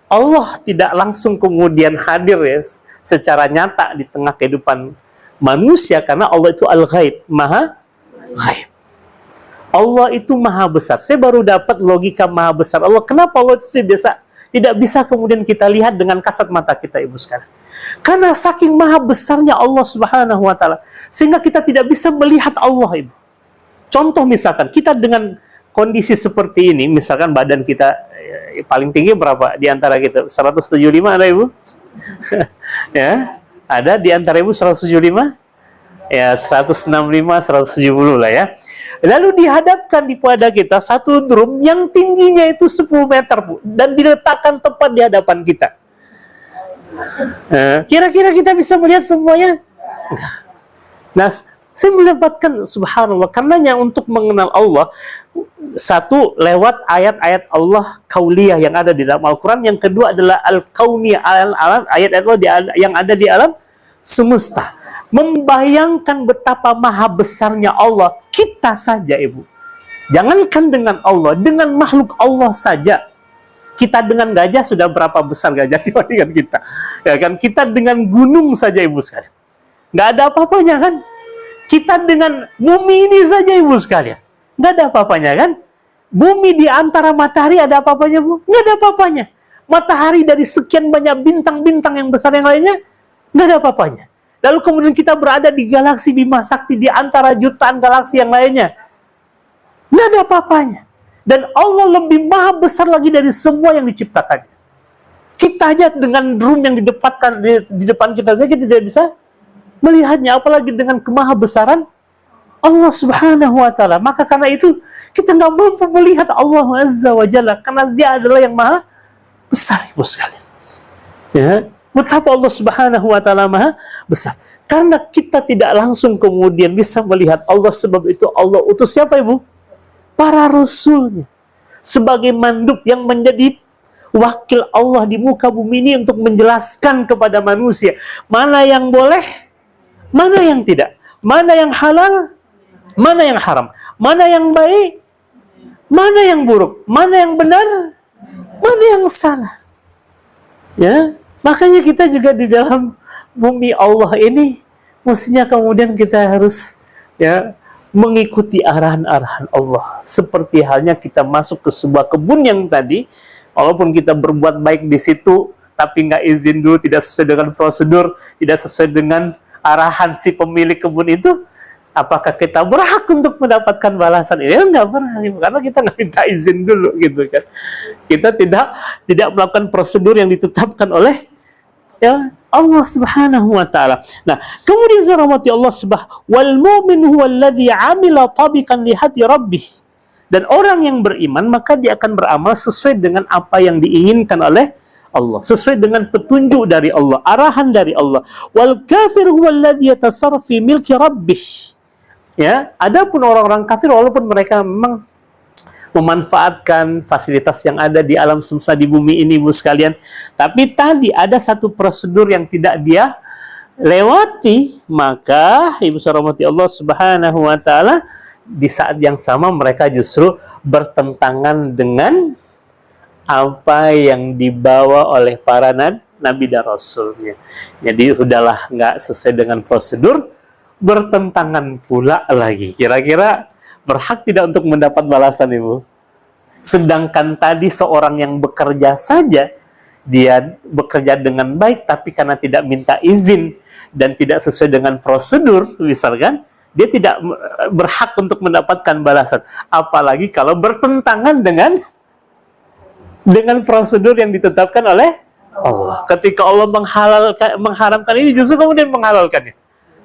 Allah tidak langsung kemudian hadir ya secara nyata di tengah kehidupan manusia, karena Allah itu al-ghaib, maha ghaib. Allah itu maha besar. Saya baru dapat logika maha besar Allah. Kenapa Allah itu tidak bisa kemudian kita lihat dengan kasat mata kita, Ibu sekalian? Karena saking maha besarnya Allah Subhanahu wa Ta'ala, sehingga kita tidak bisa melihat Allah, Ibu. Contoh misalkan, kita dengan kondisi seperti ini, misalkan badan kita paling tinggi berapa di antara kita? 175 ada, Ibu? Ya, ada di antara Ibu 175? Ya, 165, 170 lah ya. Lalu dihadapkan di pada kita satu drum yang tingginya itu 10 meter, Bu, dan diletakkan tepat di hadapan kita. Kira-kira kita bisa melihat semuanya? Nah, saya mendapatkan subhanallah, karenanya untuk mengenal Allah, satu lewat ayat-ayat Allah kauliyah yang ada di dalam Al-Quran, yang kedua adalah al-kauniyah, ayat-ayat Allah yang ada di alam semesta, membayangkan betapa maha besarnya Allah. Kita saja, Ibu, jangankan dengan Allah, dengan makhluk Allah saja, kita dengan gajah sudah berapa besar gajah dibandingkan kita, ya kan? Kita dengan gunung saja, Ibu sekalian, nggak ada apa-apanya kan? Kita dengan bumi ini saja, Ibu sekalian, nggak ada apa-apanya kan? Bumi di antara matahari ada apa-apanya, Bu? Nggak ada apa-apanya. Matahari dari sekian banyak bintang-bintang yang besar yang lainnya, nggak ada apa-apanya. Lalu kemudian kita berada di galaksi Bima Sakti di antara jutaan galaksi yang lainnya. Nggak ada apa-apanya. Dan Allah lebih maha besar lagi dari semua yang diciptakannya. Kita aja dengan room yang di depan kita saja tidak bisa melihatnya, apalagi dengan kemaha besaran Allah Subhanahu wa Ta'ala. Maka karena itu kita nggak mampu melihat Allah Azza wa Jalla, karena Dia adalah yang maha besar, ibu sekalian. Ya, betapa Allah Subhanahu wa Ta'ala maha besar. Karena kita tidak langsung kemudian bisa melihat Allah, sebab itu Allah utus siapa, ibu? Para rasulnya sebagai mandub yang menjadi wakil Allah di muka bumi ini untuk menjelaskan kepada manusia mana yang boleh, mana yang tidak, mana yang halal, mana yang haram, mana yang baik, mana yang buruk, mana yang benar, mana yang salah. Ya, makanya kita juga di dalam bumi Allah ini mestinya kemudian kita harus ya mengikuti arahan-arahan Allah. Seperti halnya kita masuk ke sebuah kebun yang tadi, walaupun kita berbuat baik di situ, tapi nggak izin dulu, tidak sesuai dengan prosedur, tidak sesuai dengan arahan si pemilik kebun itu, apakah kita berhak untuk mendapatkan balasan? Ya nggak berhak, karena kita nggak minta izin dulu, gitu kan. Kita tidak melakukan prosedur yang ditetapkan oleh ya Allah Subhanahu wa Ta'ala. Nah, kemudian rahmati Allah Subhanahu wal mu'min huwa alladhi 'amila tabiqan li hadi rabbih. Dan orang yang beriman maka dia akan beramal sesuai dengan apa yang diinginkan oleh Allah, sesuai dengan petunjuk dari Allah, arahan dari Allah. Wal kafir huwa alladhi yatasarrafu fi milki rabbih. Ya, adapun orang-orang kafir walaupun mereka memang memanfaatkan fasilitas yang ada di alam semesta di bumi ini, ibu sekalian, tapi tadi ada satu prosedur yang tidak dia lewati, maka ibu rahmati Allah Subhanahu wa Ta'ala, di saat yang sama mereka justru bertentangan dengan apa yang dibawa oleh para nabi dan rasulnya. Jadi sudahlah nggak sesuai dengan prosedur, bertentangan pula lagi. Kira-kira berhak tidak untuk mendapat balasan, ibu? Sedangkan tadi seorang yang bekerja saja, dia bekerja dengan baik, tapi karena tidak minta izin dan tidak sesuai dengan prosedur, misalkan, dia tidak berhak untuk mendapatkan balasan. Apalagi kalau bertentangan dengan prosedur yang ditetapkan oleh Allah. Ketika Allah mengharamkan ini, justru kemudian menghalalkannya.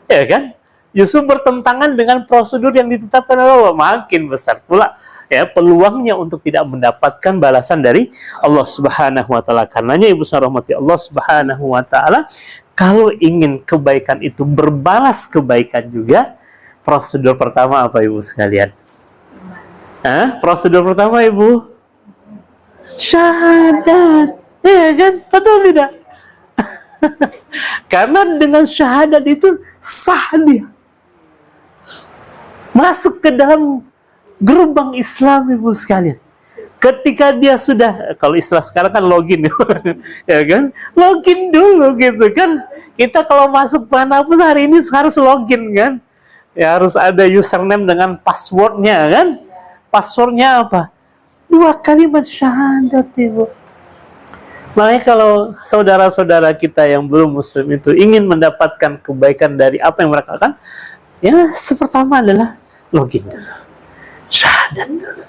Ya kan? Justru bertentangan dengan prosedur yang ditetapkan oleh Allah, makin besar pula ya peluangnya untuk tidak mendapatkan balasan dari Allah Subhanahu wa Ta'ala. Karenanya ibu rahmati Allah Subhanahu wa Ta'ala, kalau ingin kebaikan itu berbalas kebaikan juga, prosedur pertama apa, ibu sekalian? Prosedur pertama, ibu, syahadat. Ya kan? Betul tidak? Karena dengan syahadat itu sah dia masuk ke dalam gerbang Islam, ibu sekalian. Ketika dia sudah, kalau istilah sekarang kan login, ya kan? Login dulu gitu kan. Kita kalau masuk manapun hari ini harus login kan. Ya harus ada username dengan passwordnya kan. Passwordnya apa? 2 kalimat syahadat, ibu. Makanya kalau saudara-saudara kita yang belum muslim itu ingin mendapatkan kebaikan dari apa yang mereka lakukan, ya pertama adalah login dulu, syahadat dulu.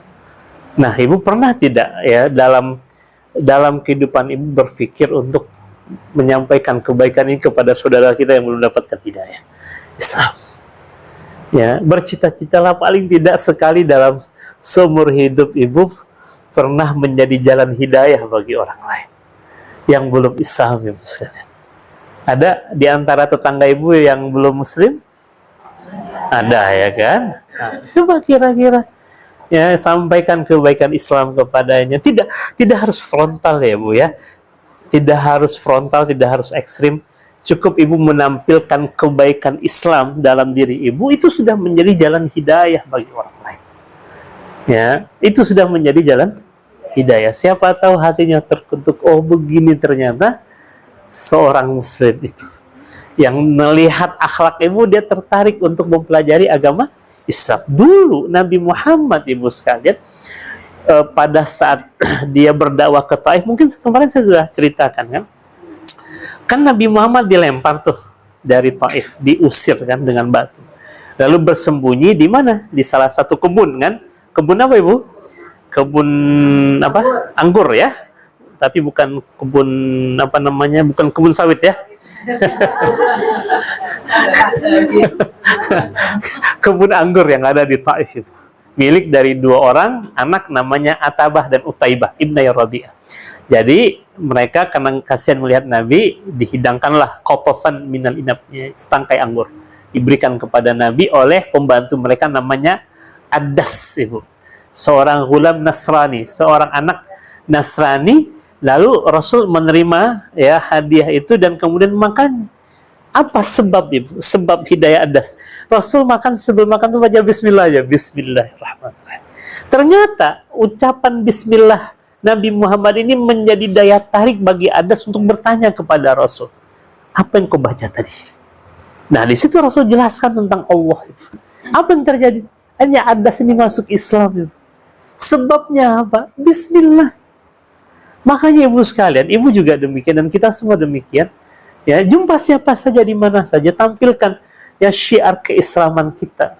Nah, ibu pernah tidak ya dalam kehidupan ibu berpikir untuk menyampaikan kebaikan ini kepada saudara kita yang belum dapatkan hidayah Islam? Ya, bercita-citalah paling tidak sekali dalam seumur hidup ibu pernah menjadi jalan hidayah bagi orang lain yang belum Islam, ibu sekalian. Ada di antara tetangga ibu yang belum muslim? Ada ya kan? Nah, coba kira-kira ya sampaikan kebaikan Islam kepadanya. Tidak harus frontal ya, Bu ya. Tidak harus frontal, tidak harus ekstrim. Cukup ibu menampilkan kebaikan Islam dalam diri ibu, itu sudah menjadi jalan hidayah bagi orang lain. Ya, itu sudah menjadi jalan hidayah. Siapa tahu hatinya terketuk, oh begini ternyata seorang muslim itu. Yang melihat akhlak ibu, dia tertarik untuk mempelajari agama Islam. Dulu Nabi Muhammad, ibu sekalian, pada saat dia berdakwah ke Taif, mungkin kemarin saya sudah ceritakan kan, kan Nabi Muhammad dilempar tuh dari Taif, diusir kan dengan batu, lalu bersembunyi di mana? Di salah satu kebun kan, kebun apa Ibu? Kebun apa? Anggur ya, tapi bukan kebun apa namanya, bukan kebun sawit ya. Kebun anggur yang ada di Taif, milik dari dua orang anak namanya Atabah dan Utaibah ibnu Rabi'ah. Jadi mereka karena kasihan melihat Nabi, dihidangkanlah qatafan minal inab, setangkai anggur, diberikan kepada Nabi oleh pembantu mereka namanya Adas, Ibu, seorang ghulam Nasrani, seorang anak Nasrani. Lalu Rasul menerima ya hadiah itu dan kemudian makan. Apa sebab Ibu? Sebab hidayah Adas. Rasul makan, sebelum makan itu baca bismillah ya, bismillahirrahmanirrahim. Ternyata ucapan bismillah Nabi Muhammad ini menjadi daya tarik bagi Adas untuk bertanya kepada Rasul, apa yang kau baca tadi? Nah, di situ Rasul jelaskan tentang Allah. Apa yang terjadi? Hanya Adas ini masuk Islam. Sebabnya apa? Bismillah. Makanya Ibu sekalian, Ibu juga demikian dan kita semua demikian. Ya, jumpa siapa saja di mana saja, tampilkan ya syiar keislaman kita,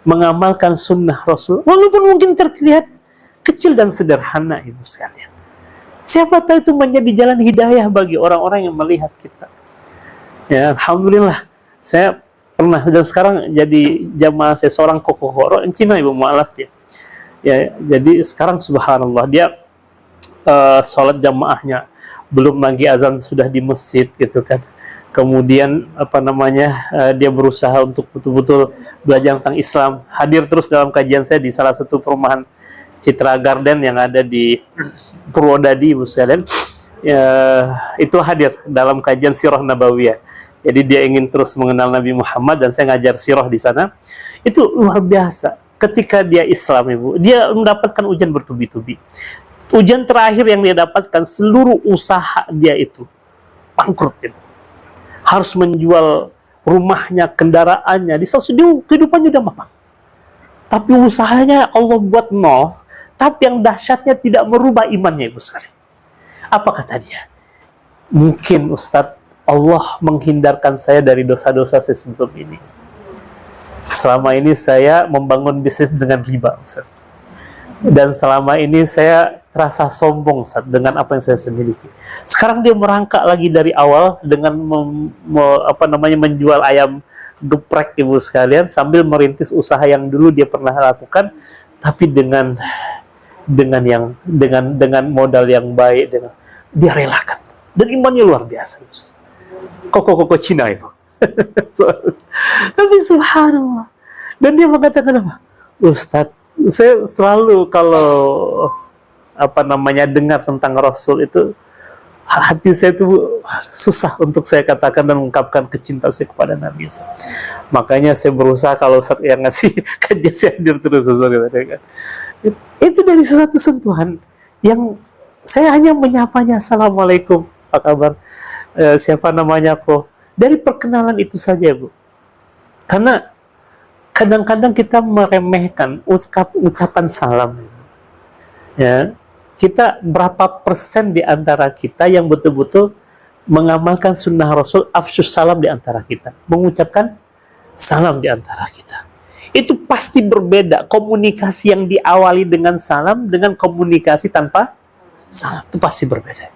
mengamalkan sunnah Rasul, walaupun mungkin terlihat kecil dan sederhana, Ibu sekalian. Siapa tahu itu menjadi jalan hidayah bagi orang-orang yang melihat kita. Ya, alhamdulillah, saya pernah dan sekarang jadi jamaah saya seorang kokoh orang Cina, Ibu, maaf dia. Ya, jadi sekarang subhanallah dia sholat jamaahnya belum lagi azan sudah di masjid gitu kan. Kemudian apa namanya dia berusaha untuk betul-betul belajar tentang Islam, hadir terus dalam kajian saya di salah satu perumahan Citra Garden yang ada di Purwodadi, Ibu sekalian. Ya, itu hadir dalam kajian Sirah Nabawiyah. Jadi dia ingin terus mengenal Nabi Muhammad dan saya ngajar sirah di sana. Itu luar biasa. Ketika dia Islam, Ibu, dia mendapatkan ujian bertubi-tubi. Ujian terakhir yang dia dapatkan, seluruh usaha dia itu bangkrut. Harus menjual rumahnya, kendaraannya, di saat kehidupannya udah mamang. Tapi usahanya Allah buat nol, tapi yang dahsyatnya tidak merubah imannya, Ibu sekalian. Apa kata dia? Mungkin Ustadz, Allah menghindarkan saya dari dosa-dosa saya sebelum ini. Selama ini saya membangun bisnis dengan riba, Ustadz. Dan selama ini saya terasa sombong dengan apa yang saya miliki. Sekarang dia merangkak lagi dari awal dengan menjual ayam geprek, Ibu sekalian, sambil merintis usaha yang dulu dia pernah lakukan, tapi dengan modal yang baik, dia relakan. Dan imannya luar biasa. Koko Cina, Ibu. Tapi subhanallah. Dan dia mengatakan apa? Ustadz, saya selalu kalau dengar tentang Rasul itu, hati saya itu susah untuk saya katakan dan mengungkapkan kecintaan saya kepada Nabi. Makanya saya berusaha kalau Ustaz yang ngasih kajian saya hadir terus. Itu dari sesuatu sentuhan yang saya hanya menyapanya, Assalamualaikum, apa kabar, siapa namanya kok. Dari perkenalan itu saja, Bu. Karena kadang-kadang kita meremehkan ucapan salam. Ya, kita berapa persen di antara kita yang betul-betul mengamalkan sunnah Rasul, afsyus salam di antara kita, mengucapkan salam di antara kita. Itu pasti berbeda komunikasi yang diawali dengan salam dengan komunikasi tanpa salam, itu pasti berbeda.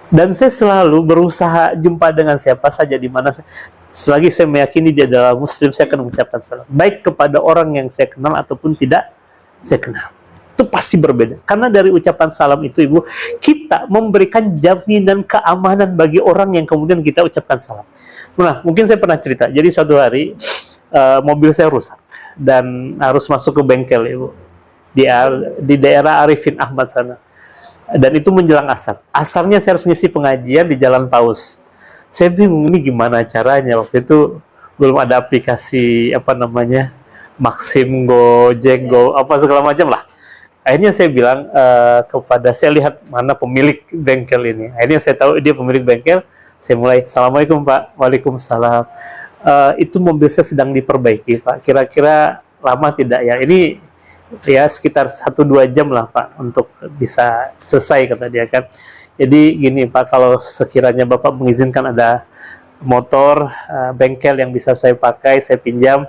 Dan saya selalu berusaha jumpa dengan siapa saja di mana selagi saya meyakini dia adalah Muslim, saya akan mengucapkan salam, baik kepada orang yang saya kenal ataupun tidak saya kenal. Itu pasti berbeda. Karena dari ucapan salam itu, Ibu, kita memberikan jaminan keamanan bagi orang yang kemudian kita ucapkan salam. Nah, mungkin saya pernah cerita. Jadi suatu hari mobil saya rusak dan harus masuk ke bengkel, Ibu, di daerah Arifin Ahmad sana. Dan itu menjelang asar. Asarnya saya harus ngisi pengajian di Jalan Paus. Saya bingung ini gimana caranya. Waktu itu belum ada aplikasi Maxim, Gojek, apa segala macam lah. Akhirnya saya bilang saya lihat mana pemilik bengkel ini. Akhirnya saya tahu dia pemilik bengkel. Saya mulai, Assalamualaikum Pak. Waalaikumsalam. Itu mobil saya sedang diperbaiki, Pak. Kira-kira lama tidak ya? Ini ya sekitar 1-2 jam lah Pak untuk bisa selesai kata dia kan. Jadi gini Pak, kalau sekiranya Bapak mengizinkan ada motor bengkel yang bisa saya pakai, saya pinjam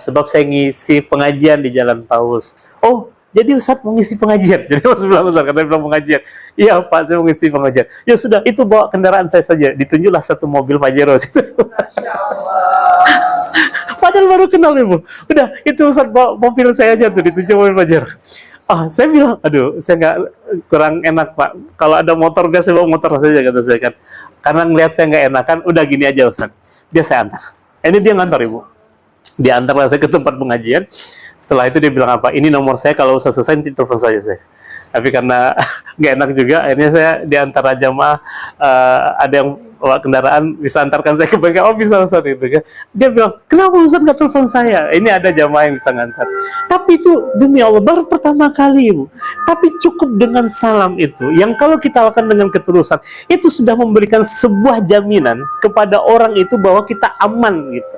sebab saya ngisi pengajian di Jalan Paus. Oh, jadi Ustadz mau ngisi pengajian. Jadi Mas bilang Ustadz, katanya bilang pengajian. Iya Pak, saya mau ngisi pengajian. Ya sudah, itu bawa kendaraan saya saja. Ditunjuklah satu mobil Pajero situ. Padahal baru kenal Ibu. Udah, itu Ustadz bawa mobil saya aja tuh, ditunjuk mobil Pajero. Saya bilang, aduh, saya nggak, kurang enak Pak. Kalau ada motor biasa bawa motor saja kata saya kan. Karena ngelihat saya nggak enakan, udah gini aja Ustadz. Dia saya antar. Ini dia ngantar Ibu. Diantarlah saya ke tempat pengajian. Setelah itu dia bilang apa? Ini nomor saya, kalau usah selesai nanti telepon saja saya. Tapi karena nggak enak juga, akhirnya saya diantar jamaah, ada yang bawa kendaraan bisa antarkan saya ke bengkel. Oh bisa Ustaz itu kan. Dia bilang, kenapa Ustaz nggak telepon saya? Ini ada jamaah yang bisa ngantar. Tapi itu demi Allah baru pertama kali Ibu. Tapi cukup dengan salam itu, yang kalau kita lakukan dengan ketulusan, itu sudah memberikan sebuah jaminan kepada orang itu bahwa kita aman gitu.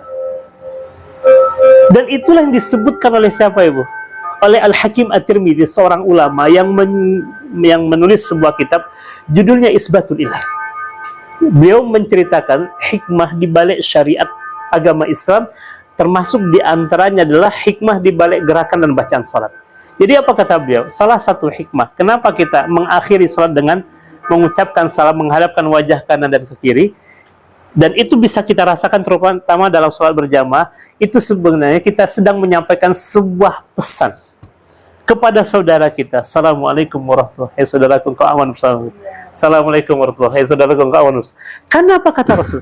Dan itulah yang disebutkan oleh siapa Ibu? Oleh Al-Hakim At-Tirmidzi, seorang ulama yang menulis sebuah kitab judulnya Isbatul Ilah. Beliau menceritakan hikmah di balik syariat agama Islam, termasuk diantaranya adalah hikmah di balik gerakan dan bacaan salat. Jadi apa kata beliau? Salah satu hikmah kenapa kita mengakhiri salat dengan mengucapkan salam, menghadapkan wajah kanan dan ke kiri, dan itu bisa kita rasakan terutama dalam sholat berjamaah, itu sebenarnya kita sedang menyampaikan sebuah pesan kepada saudara kita. Assalamualaikum warahmatullahi wabarakatuh. Saudaraku engkau aman bersama. Assalamualaikum warahmatullahi wabarakatuh. Saudaraku engkau aman bersama. Karena apa kata Rasul?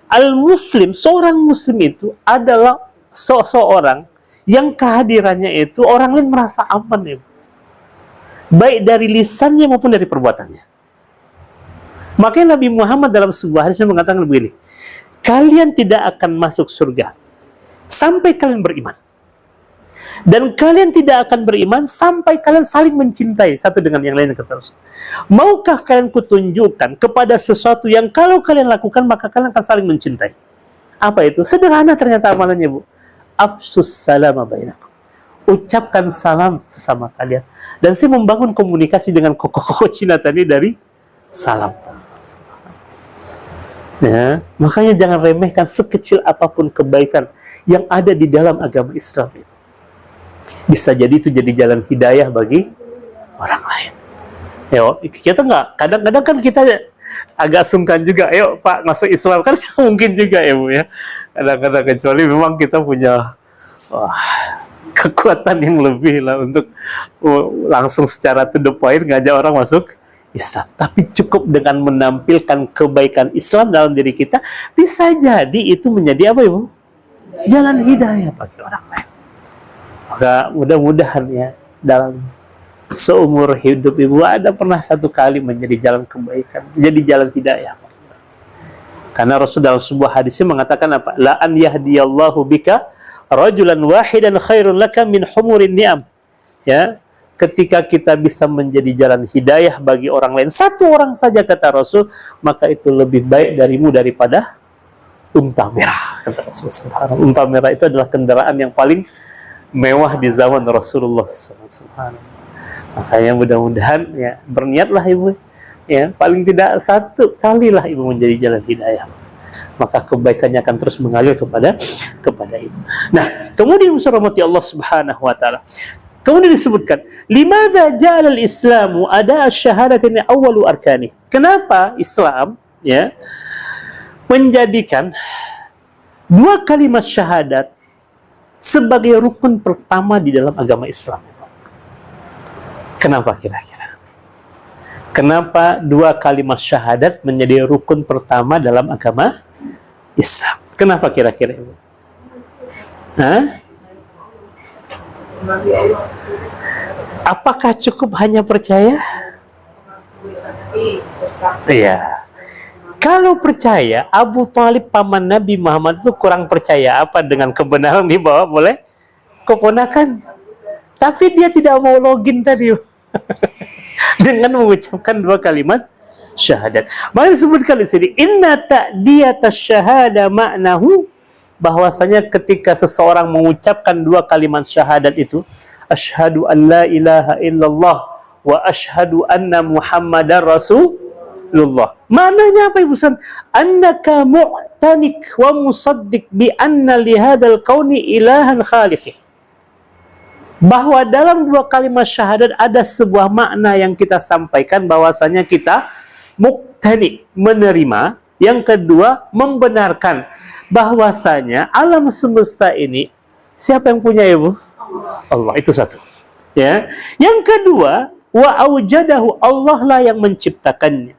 Al-Muslim, seorang Muslim itu adalah seseorang yang kehadirannya itu orang lain merasa aman ya. Baik dari lisannya maupun dari perbuatannya. Makanya Nabi Muhammad dalam sebuah hadis mengatakan begini, kalian tidak akan masuk surga sampai kalian beriman. Dan kalian tidak akan beriman sampai kalian saling mencintai satu dengan yang lain, kata Rasul. Maukah kalian kutunjukkan kepada sesuatu yang kalau kalian lakukan maka kalian akan saling mencintai? Apa itu? Sederhana ternyata amalannya Bu. Afsus salama bainakum. Ucapkan salam sesama kalian. Dan saya membangun komunikasi dengan koko-koko Cina tadi dari salam. Ya, makanya jangan remehkan sekecil apapun kebaikan yang ada di dalam agama Islam ini. Bisa jadi itu jadi jalan hidayah bagi orang lain. Yo, kita nggak, kadang-kadang kan kita agak sungkan juga. Ayo Pak masuk Islam kan mungkin juga ya Bu ya. Kadang-kadang kecuali memang kita punya kekuatan yang lebih lah untuk langsung secara to the point ngajak orang masuk Islam. Tapi cukup dengan menampilkan kebaikan Islam dalam diri kita, bisa jadi itu menjadi apa Ibu? Jalan hidayah bagi orang lain. Maka mudah-mudahan ya dalam seumur hidup Ibu ada pernah satu kali menjadi jalan kebaikan, jadi jalan hidayah. Karena Rasul dalam sebuah hadisnya mengatakan apa? La an yahdiyallahu bika rajulan wahidan khairun laka min humurin ni'am. Ya, ketika kita bisa menjadi jalan hidayah bagi orang lain, satu orang saja kata Rasul, maka itu lebih baik darimu daripada unta merah, kata Rasul. Unta merah itu adalah kendaraan yang paling mewah di zaman Rasulullah SAW. Makanya mudah-mudahan ya berniatlah Ibu, ya paling tidak satu kali lah Ibu menjadi jalan hidayah, maka kebaikannya akan terus mengalir kepada Ibu. Nah, kemudian rahmati Allah Subhanahu wa taala. Kemudian disebutkan, limadza ja'ala al-islamu ada asyhadatayn awwalu arkani. Kenapa Islam ya menjadikan dua kalimat syahadat sebagai rukun pertama di dalam agama Islam? Kenapa kira-kira? Kenapa dua kalimat syahadat menjadi rukun pertama dalam agama Islam? Kenapa kira-kira Ibu? Apakah cukup hanya percaya? Iya. Kalau percaya, Abu Thalib paman Nabi Muhammad itu kurang percaya apa dengan kebenaran dibawa oleh keponakan. Tapi dia tidak mau login tadi dengan mengucapkan dua kalimat syahadat. Maka disebutkan di sini, inna ta'diyata syahada maknahu, bahwasanya ketika seseorang mengucapkan dua kalimat syahadat itu, asyhadu an la ilaha illallah wa asyhadu anna Muhammadar Rasulullah. Maknanya apa Ibu San? Annaka mu'tanik wa musaddiq bi anna li hadzal kauni ilahan khaliq. Bahwa dalam dua kalimat syahadat ada sebuah makna yang kita sampaikan, bahwasanya kita muqtani, menerima. Yang kedua, membenarkan bahwasanya alam semesta ini siapa yang punya, Ibu? Allah. Itu satu. Ya. Yang kedua, wa aujadahu, Allah lah yang menciptakannya.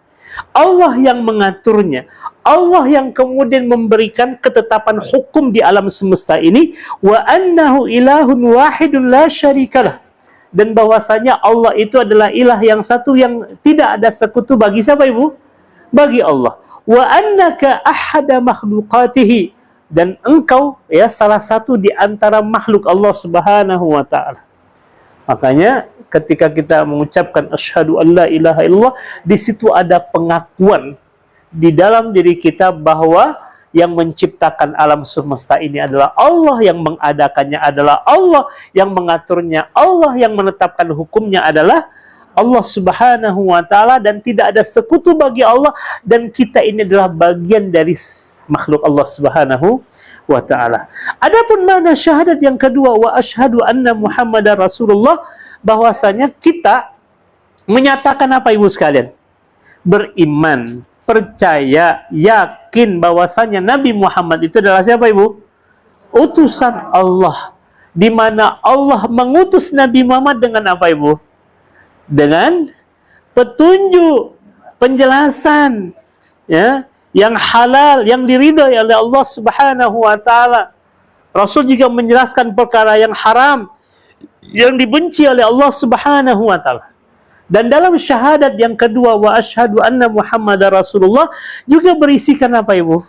Allah yang mengaturnya. Allah yang kemudian memberikan ketetapan hukum di alam semesta ini. Wa annahu ilahun wahidun la syarikalah. Dan bahwasanya Allah itu adalah ilah yang satu yang tidak ada sekutu bagi siapa, Ibu? Bagi Allah. Wa annaka ahada makhluqatihi. Dan engkau ya salah satu di antara makhluk Allah Subhanahu wa taala. Makanya ketika kita mengucapkan asyhadu an la ilaha illallah, di situ ada pengakuan di dalam diri kita bahwa yang menciptakan alam semesta ini adalah Allah, yang mengadakannya adalah Allah, yang mengaturnya Allah, yang menetapkan hukumnya adalah Allah Subhanahu wa taala, dan tidak ada sekutu bagi Allah, dan kita ini adalah bagian dari makhluk Allah Subhanahu wa taala. Adapun makna syahadat yang kedua, wa asyhadu anna Muhammadar Rasulullah, bahwasanya kita menyatakan apa, Ibu sekalian? Beriman, percaya, yakin bahwasanya Nabi Muhammad itu adalah siapa, Ibu? Utusan Allah. Di mana Allah mengutus Nabi Muhammad dengan apa, Ibu? Dengan petunjuk, penjelasan, ya, yang halal, yang diridhai oleh Allah Subhanahu wa taala. Rasul juga menjelaskan perkara yang haram, yang dibenci oleh Allah Subhanahu wa taala. Dan dalam syahadat yang kedua, wa asyhadu anna Muhammadar Rasulullah, juga berisikan apa, Ibu?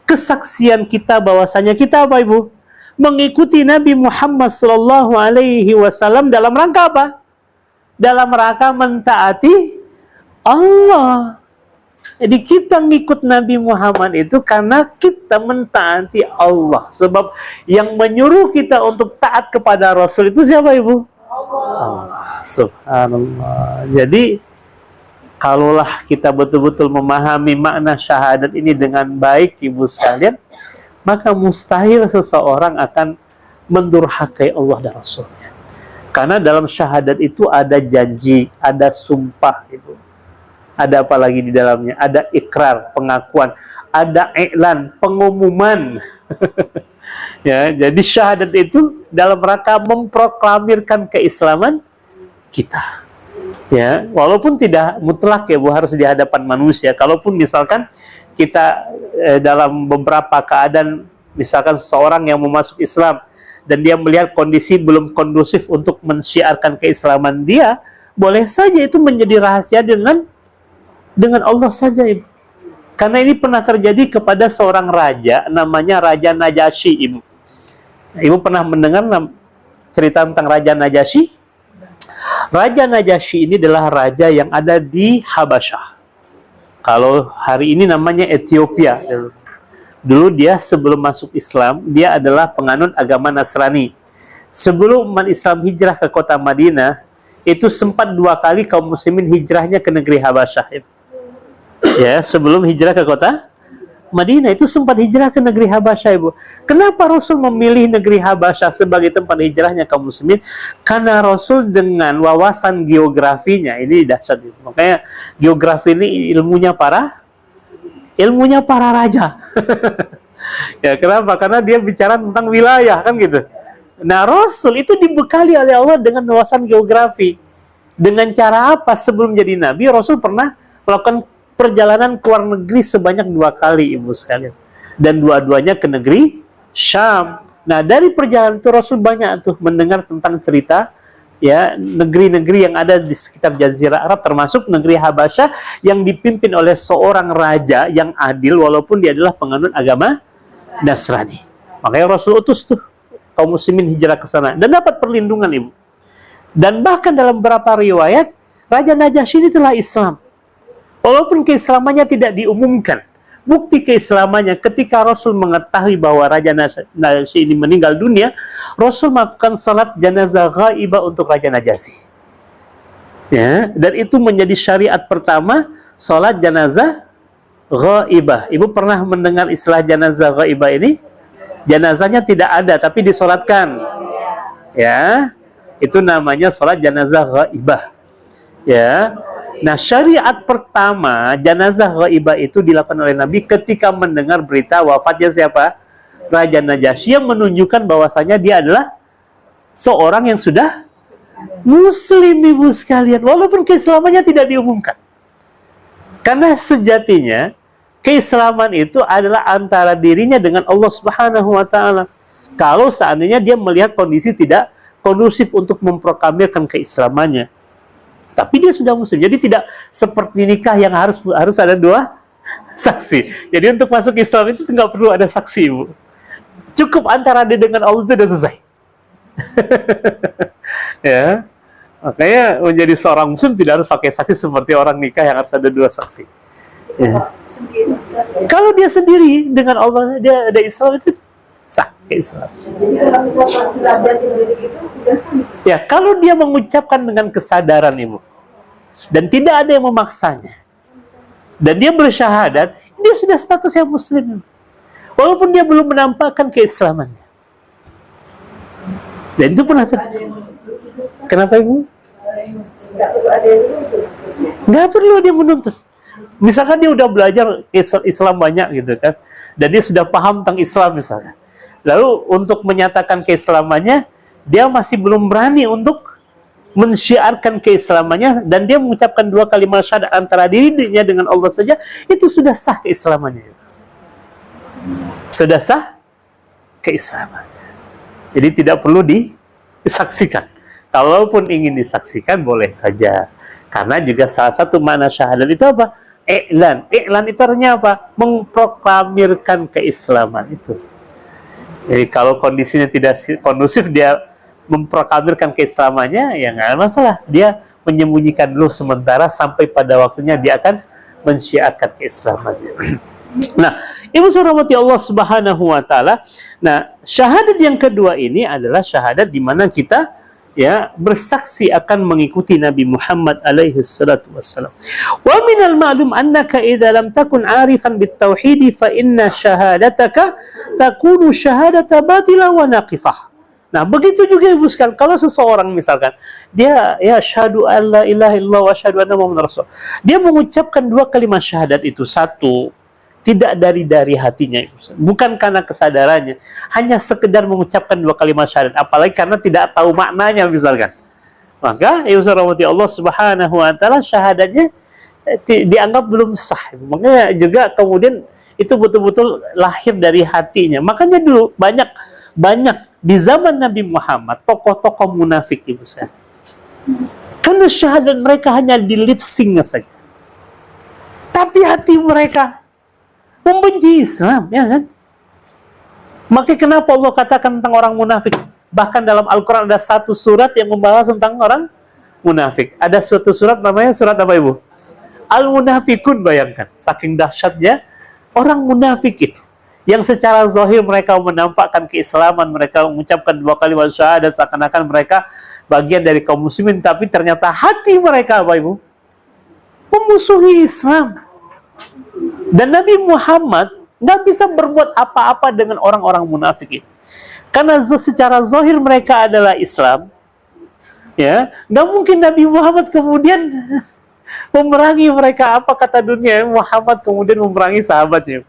Kesaksian kita bahwasanya kita apa, Ibu? Mengikuti Nabi Muhammad sallallahu alaihi wasallam dalam rangka apa? Dalam rangka mentaati Allah. Jadi kita ngikut Nabi Muhammad itu karena kita mentaati Allah. Sebab yang menyuruh kita untuk taat kepada Rasul itu siapa, Ibu? Allah. Subhanallah. Jadi kalaulah kita betul-betul memahami makna syahadat ini dengan baik, Ibu sekalian, maka mustahil seseorang akan mendurhakai Allah dan Rasulnya. Karena dalam syahadat itu ada janji, ada sumpah, Ibu. Ada apa lagi di dalamnya? Ada ikrar, pengakuan, ada iklan, pengumuman. Ya, jadi syahadat itu dalam rangka memproklamirkan keislaman kita. Ya, walaupun tidak mutlak, ya Bu, harus di hadapan manusia. Kalaupun misalkan kita dalam beberapa keadaan, misalkan seseorang yang mau masuk Islam dan dia melihat kondisi belum kondusif untuk mensyiarkan keislaman dia, boleh saja itu menjadi rahasia dengan Allah saja, Ibu. Karena ini pernah terjadi kepada seorang raja, namanya Raja Najasyi, Ibu. Ibu pernah mendengar cerita tentang Raja Najasyi? Raja Najasyi ini adalah raja yang ada di Habasyah. Kalau hari ini namanya Ethiopia. Dulu dia sebelum masuk Islam, dia adalah penganut agama Nasrani. Sebelum umat Islam hijrah ke kota Madinah, itu sempat 2 kali kaum muslimin hijrahnya ke negeri Habasyah. Ya, sebelum hijrah ke kota Madinah itu sempat hijrah ke negeri Habasyah, Ibu. Kenapa Rasul memilih negeri Habasyah sebagai tempat hijrahnya kaum muslimin? Karena Rasul dengan wawasan geografinya, ini dahsyat, Ibu. Makanya geografi ini ilmunya para raja. Ya, kenapa? Karena dia bicara tentang wilayah, kan gitu. Nah, Rasul itu dibekali oleh Allah dengan wawasan geografi. Dengan cara apa? Sebelum jadi Nabi, Rasul pernah melakukan perjalanan ke luar negeri sebanyak 2 kali, Ibu sekalian. Dan dua-duanya ke negeri Syam. Nah, dari perjalanan itu Rasul banyak tuh mendengar tentang cerita ya negeri-negeri yang ada di sekitar Jazirah Arab, termasuk negeri Habasyah yang dipimpin oleh seorang raja yang adil walaupun dia adalah penganut agama Nasrani. Makanya Rasul utus tuh kaum muslimin hijrah ke sana dan dapat perlindungan, Ibu. Dan bahkan dalam beberapa riwayat, Raja Najasyi ini telah Islam. Walaupun keislamannya tidak diumumkan, bukti keislamannya ketika Rasul mengetahui bahwa Raja Najasyi ini meninggal dunia, Rasul melakukan salat janazah ghaibah untuk Raja Najasyi. Ya, dan itu menjadi syariat pertama, salat janazah ghaibah. Ibu pernah mendengar istilah janazah ghaibah ini? Janazahnya tidak ada tapi disolatkan. Ya, itu namanya salat janazah ghaibah. Ya. Nah, syariat pertama janazah ghaibah itu dilakukan oleh Nabi ketika mendengar berita wafatnya siapa? Raja Najasyi, yang menunjukkan bahwasanya dia adalah seorang yang sudah muslim, ibu sekalian, walaupun keislamannya tidak diumumkan. Karena sejatinya keislaman itu adalah antara dirinya dengan Allah Subhanahu wa taala. Kalau seandainya dia melihat kondisi tidak kondusif untuk memproklamirkan keislamannya, tapi dia sudah muslim. Jadi tidak seperti nikah yang harus ada 2 saksi. Jadi untuk masuk Islam itu nggak perlu ada saksi, ibu. Cukup antara dia dengan Allah itu sudah selesai. Ya, makanya menjadi seorang muslim tidak harus pakai saksi seperti orang nikah yang harus ada 2 saksi. Ya. Kalau dia sendiri dengan Allah, dia ada Islam, itu sah Islam. Ya, kalau dia mengucapkan dengan kesadaran, ibu, dan tidak ada yang memaksanya, dan dia bersyahadat, dia sudah statusnya muslim, walaupun dia belum menampakkan keislamannya. Dan itu pernah Kenapa, ibu? Nggak perlu dia menuntut. Misalkan dia udah belajar Islam banyak gitu kan, dan dia sudah paham tentang Islam misalnya. Lalu untuk menyatakan keislamannya, dia masih belum berani untuk mensyiarkan keislamannya, dan dia mengucapkan 2 kalimat syahadat antara dirinya dengan Allah saja, itu sudah sah keislamannya. Sudah sah keislamannya. Jadi tidak perlu disaksikan. Kalaupun ingin disaksikan, boleh saja. Karena juga salah satu makna syahadat itu apa? I'lan. I'lan itu artinya apa? Memproklamirkan keislaman itu. Jadi kalau kondisinya tidak kondusif, dia memproklamirkan keislamannya, ya nggak ada masalah. Dia menyembunyikan dulu sementara sampai pada waktunya dia akan mensyiarkan keislamannya. Nah, ibu rahmati Allah Subhanahu wa taala. Nah, syahadat yang kedua ini adalah syahadat di mana kita ya bersaksi akan mengikuti Nabi Muhammad alaihi salatu wassalam. Wa minal ma'lum annaka idza lam takun 'arifan bit tauhid fa inna syahadataka takunu syahadata batila wa naqisah. Nah, begitu juga ibu sekalian, kalau seseorang misalkan dia ya syahadu alla ilaha illallah wa syahadu anna muhammadar rasul. Dia mengucapkan 2 kalimat syahadat itu, satu tidak dari hatinya, bukan karena kesadarannya, hanya sekedar mengucapkan 2 kalimat syahadat, apalagi karena tidak tahu maknanya misalkan, maka ya rahmati Allah Subhanahu wa taala, syahadatnya dianggap belum sah. Makanya juga kemudian itu betul-betul lahir dari hatinya. Makanya dulu banyak di zaman Nabi Muhammad tokoh-tokoh munafik, ibu saya, karena syahadat mereka hanya di lip sync saja, tapi hati mereka membenci Islam, ya kan? Maka kenapa Allah katakan tentang orang munafik? Bahkan dalam Al-Quran ada 1 surat yang membahas tentang orang munafik. Ada suatu surat namanya surat apa, ibu? Al-Munafikun, bayangkan. Saking dahsyatnya orang munafik itu. Yang secara zahir mereka menampakkan keislaman, mereka mengucapkan 2 kalimat syahadat, seakan-akan mereka bagian dari kaum muslimin, tapi ternyata hati mereka, apa, ibu? Memusuhi Islam. Dan Nabi Muhammad nggak bisa berbuat apa-apa dengan orang-orang munafik ini. Karena secara zahir mereka adalah Islam. Ya, nggak mungkin Nabi Muhammad kemudian memerangi mereka. Apa kata dunia? Muhammad kemudian memerangi sahabatnya.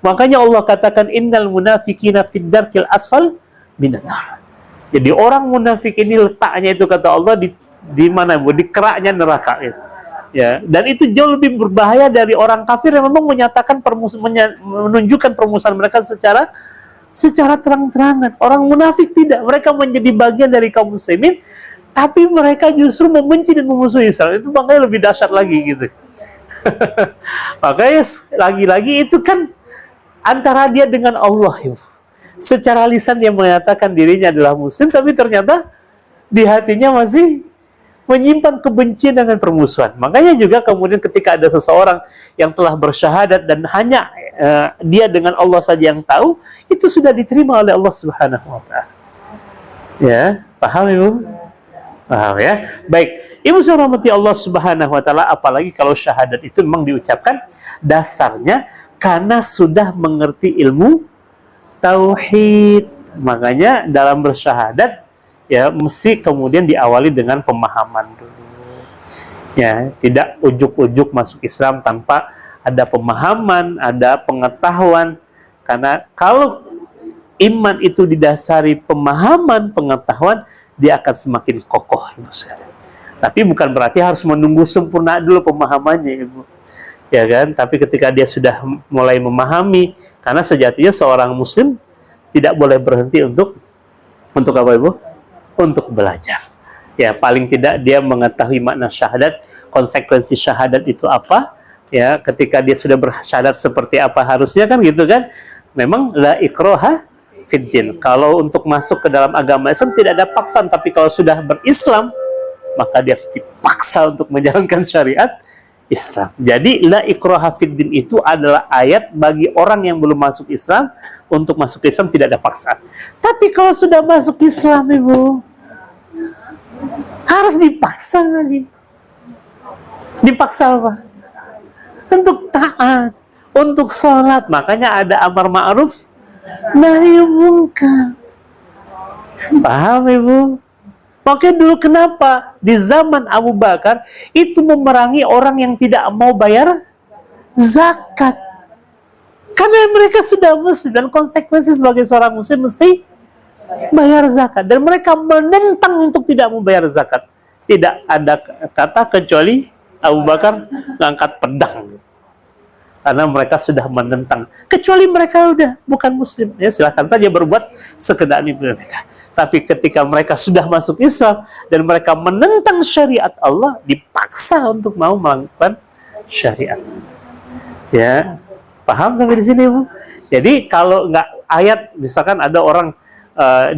Makanya Allah katakan innal munafiqina fid darkil asfal minan nar. Jadi orang munafik ini letaknya itu kata Allah di mana, Bu? Di keraknya neraka. Ya, dan itu jauh lebih berbahaya dari orang kafir yang memang menyatakan menunjukkan permusuhan mereka secara terang-terangan. Orang munafik tidak, mereka menjadi bagian dari kaum muslimin, tapi mereka justru membenci dan memusuhi Islam. Itu makanya lebih dahsyat lagi gitu. Makanya lagi-lagi itu kan antara dia dengan Allah, Ibu. Secara lisan dia menyatakan dirinya adalah muslim, tapi ternyata di hatinya masih menyimpan kebencian dengan permusuhan. Makanya juga kemudian ketika ada seseorang yang telah bersyahadat dan hanya dia dengan Allah saja yang tahu, itu sudah diterima oleh Allah Subhanahu wa taala. Ya, paham Ibu? Paham ya? Baik. Ibu rahmati Allah Subhanahu wa taala, apalagi kalau syahadat itu memang diucapkan dasarnya karena sudah mengerti ilmu tauhid. Makanya dalam bersyahadat ya mesti kemudian diawali dengan pemahaman dulu. Ya, tidak ujuk-ujuk masuk Islam tanpa ada pemahaman, ada pengetahuan. Karena kalau iman itu didasari pemahaman, pengetahuan, dia akan semakin kokoh, Ibu sekalian. Tapi bukan berarti harus menunggu sempurna dulu pemahamannya, Ibu. Ya kan? Tapi ketika dia sudah mulai memahami, karena sejatinya seorang muslim tidak boleh berhenti untuk apa, Ibu? Untuk belajar. Ya, paling tidak dia mengetahui makna syahadat, konsekuensi syahadat itu apa? Ya, ketika dia sudah bersyahadat seperti apa harusnya, kan gitu kan? Memang la ikraha fiddin. Kalau untuk masuk ke dalam agama Islam tidak ada paksaan, tapi kalau sudah berislam maka dia harus dipaksa untuk menjalankan syariat Islam. Jadi la ikraha fiddin itu adalah ayat bagi orang yang belum masuk Islam. Untuk masuk Islam tidak ada paksaan. Tapi kalau sudah masuk Islam, Ibu, harus dipaksa lagi. Dipaksa apa? Untuk taat, untuk sholat. Makanya ada amar ma'ruf nahi munkar. Paham, Ibu? Makanya dulu kenapa di zaman Abu Bakar itu memerangi orang yang tidak mau bayar zakat? Karena mereka sudah muslim dan konsekuensi sebagai seorang muslim mesti bayar zakat. Dan mereka menentang untuk tidak membayar zakat. Tidak ada kata kecuali Abu Bakar ngangkat pedang. Karena mereka sudah menentang. Kecuali mereka udah bukan muslim. Ya silahkan saja berbuat sekedar ini mereka. Tapi ketika mereka sudah masuk Islam dan mereka menentang syariat Allah, dipaksa untuk mau melakukan syariat. Ya, paham sampai di sini, Bu? Jadi kalau nggak ayat, misalkan ada orang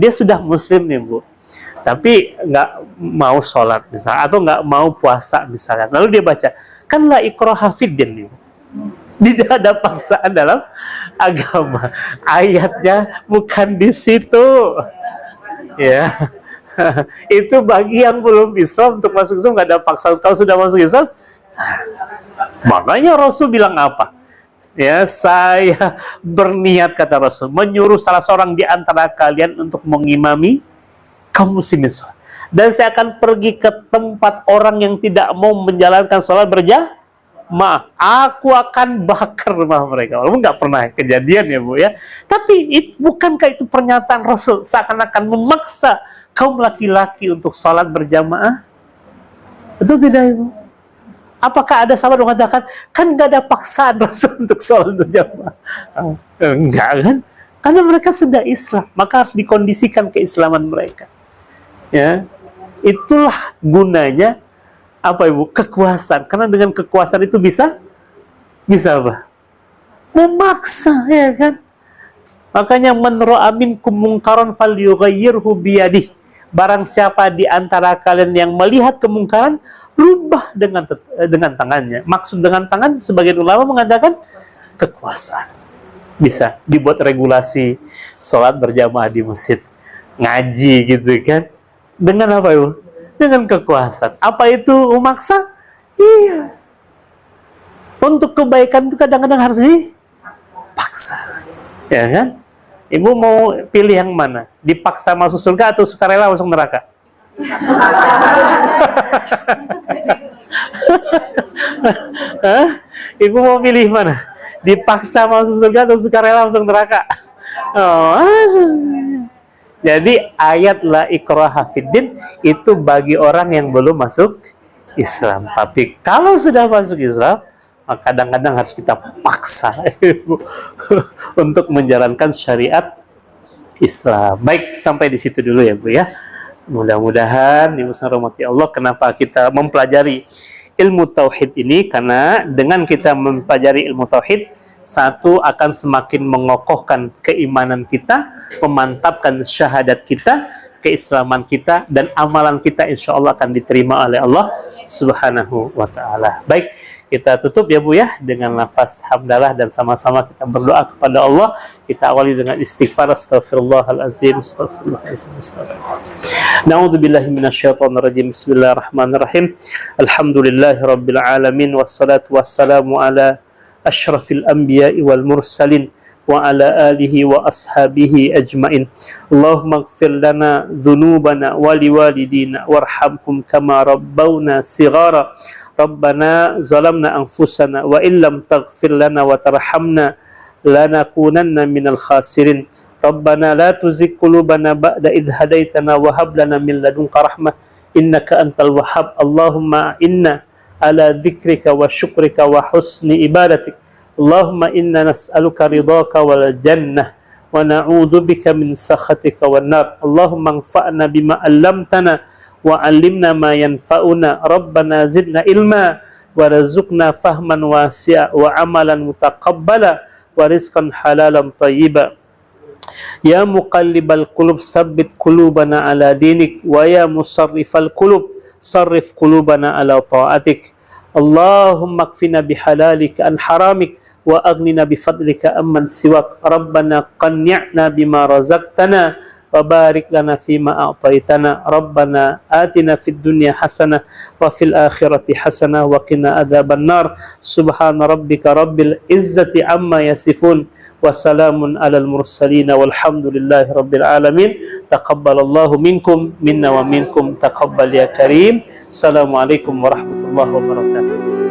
dia sudah muslim nih, Bu, tapi nggak mau sholat misalnya, atau nggak mau puasa misalkan, lalu dia baca, kan la ikraha fiddin, tidak ada paksaan dalam agama. Ayatnya bukan di situ. Ya, itu bagi yang belum Islam untuk masuk Islam nggak ada paksaan. Kalau sudah masuk Islam, makanya Rasul bilang apa? Ya, saya berniat, kata Rasul, menyuruh salah seorang di antara kalian untuk mengimami kaum muslimin sholat. Dan saya akan pergi ke tempat orang yang tidak mau menjalankan sholat berjamaah. Aku akan bakar rumah mereka. Walaupun nggak pernah kejadian ya, Bu ya. Tapi bukankah itu pernyataan Rasul seakan-akan memaksa kaum laki-laki untuk sholat berjamaah? Betul tidak, Ibu? Apakah ada sahabat yang mengatakan, kan nggak ada paksaan Rasul untuk sholat berjamaah? Enggak kan? Karena mereka sudah Islam, maka harus dikondisikan keislaman mereka. Ya, itulah gunanya apa, Ibu? Kekuasaan. Karena dengan kekuasaan itu bisa apa? Memaksa, ya kan? Makanya man ra'a minkum mungkaran falyughayyirhu biyadihi. Barang siapa di antara kalian yang melihat kemungkaran, rubah dengan tangannya. Maksud dengan tangan, sebagian ulama mengatakan kekuasaan. Bisa dibuat regulasi sholat berjamaah di masjid, ngaji gitu kan. Dengan apa, Ibu? Dengan kekuasaan. Apa itu memaksa? Iya. Untuk kebaikan itu kadang-kadang harus dipaksa. Ya kan? Ibu mau pilih yang mana? Dipaksa masuk surga atau sukarela masuk neraka? Ibu mau pilih mana? Dipaksa masuk surga atau sukarela masuk neraka? Oh, jadi ayat la ikraha fiddin itu bagi orang yang belum masuk Islam. Tapi kalau sudah masuk Islam, maka kadang-kadang harus kita paksa untuk menjalankan syariat Islam. Baik, sampai di situ dulu ya, Bu ya. Mudah-mudahan Ibu rahmati Allah, kenapa kita mempelajari ilmu tauhid ini? Karena dengan kita mempelajari ilmu tauhid, Satu, akan semakin mengokohkan keimanan kita, memantapkan syahadat kita, keislaman kita, dan amalan kita insya Allah akan diterima oleh Allah Subhanahu wa Ta'ala. Baik, kita tutup ya Bu ya dengan lafaz hamdalah dan sama-sama kita berdoa kepada Allah. Kita awali dengan istighfar. Astaghfirullahalazim, astaghfirullahalazim, astaghfirullahalazim. Na'udzubillahi minasyaitonirrajim. Bismillahirrahmanirrahim. Alhamdulillahirabbil alamin, wassalatu wassalamu ala asyrafil anbiya'i wal mursalin wa ala alihi wa ashabihi ajmain. Allahumma ighfir lana dhunubana wa liwalidina warhamhum kama rabbawna sighara. Rabbana zalamna anfusana wa illam taghfir lana wa tarhamna lanakunanna minal khasirin. Rabbana la tuzigh qulubana ba'da idh hadaitana wa hab lana min ladunka rahmah innaka antal wahhab. Allahumma inna ala dzikrika wa syukrika wa husni ibadatik. Allahumma inna nas'aluka ridhaka wal jannah wa na'udzu bika min sakhatika wan nar. Allahumma anfa'na bima 'allamtana wa 'allimna ma yanfa'una. Rabbana zidna ilma warzuqna fahman wasi'a wa 'amalan mutaqabbala wa rizqan halalan thayyiba. Ya muqallibal qulub sabbit qulubana ala dinik wa ya musarrifal qulub sarrif qulubana ala ta'atik. Allahumma kfina bihalalika an haramik wa aghnina bifadlika amman siwak. Rabbana qanni'na bima razaqtana wa barik lana fima a'taitana. Rabbana atina fid dunya hasanah wa fil akhirati hasanah wa qina adzaban nar. Subhana rabbika rabbil izzati amma yasifun wa salamun alal mursalin walhamdulillahi rabbil alamin. Taqabbalallahu minkum minna wa minkum taqabbal ya karim. Assalamualaikum warahmatullahi wabarakatuh.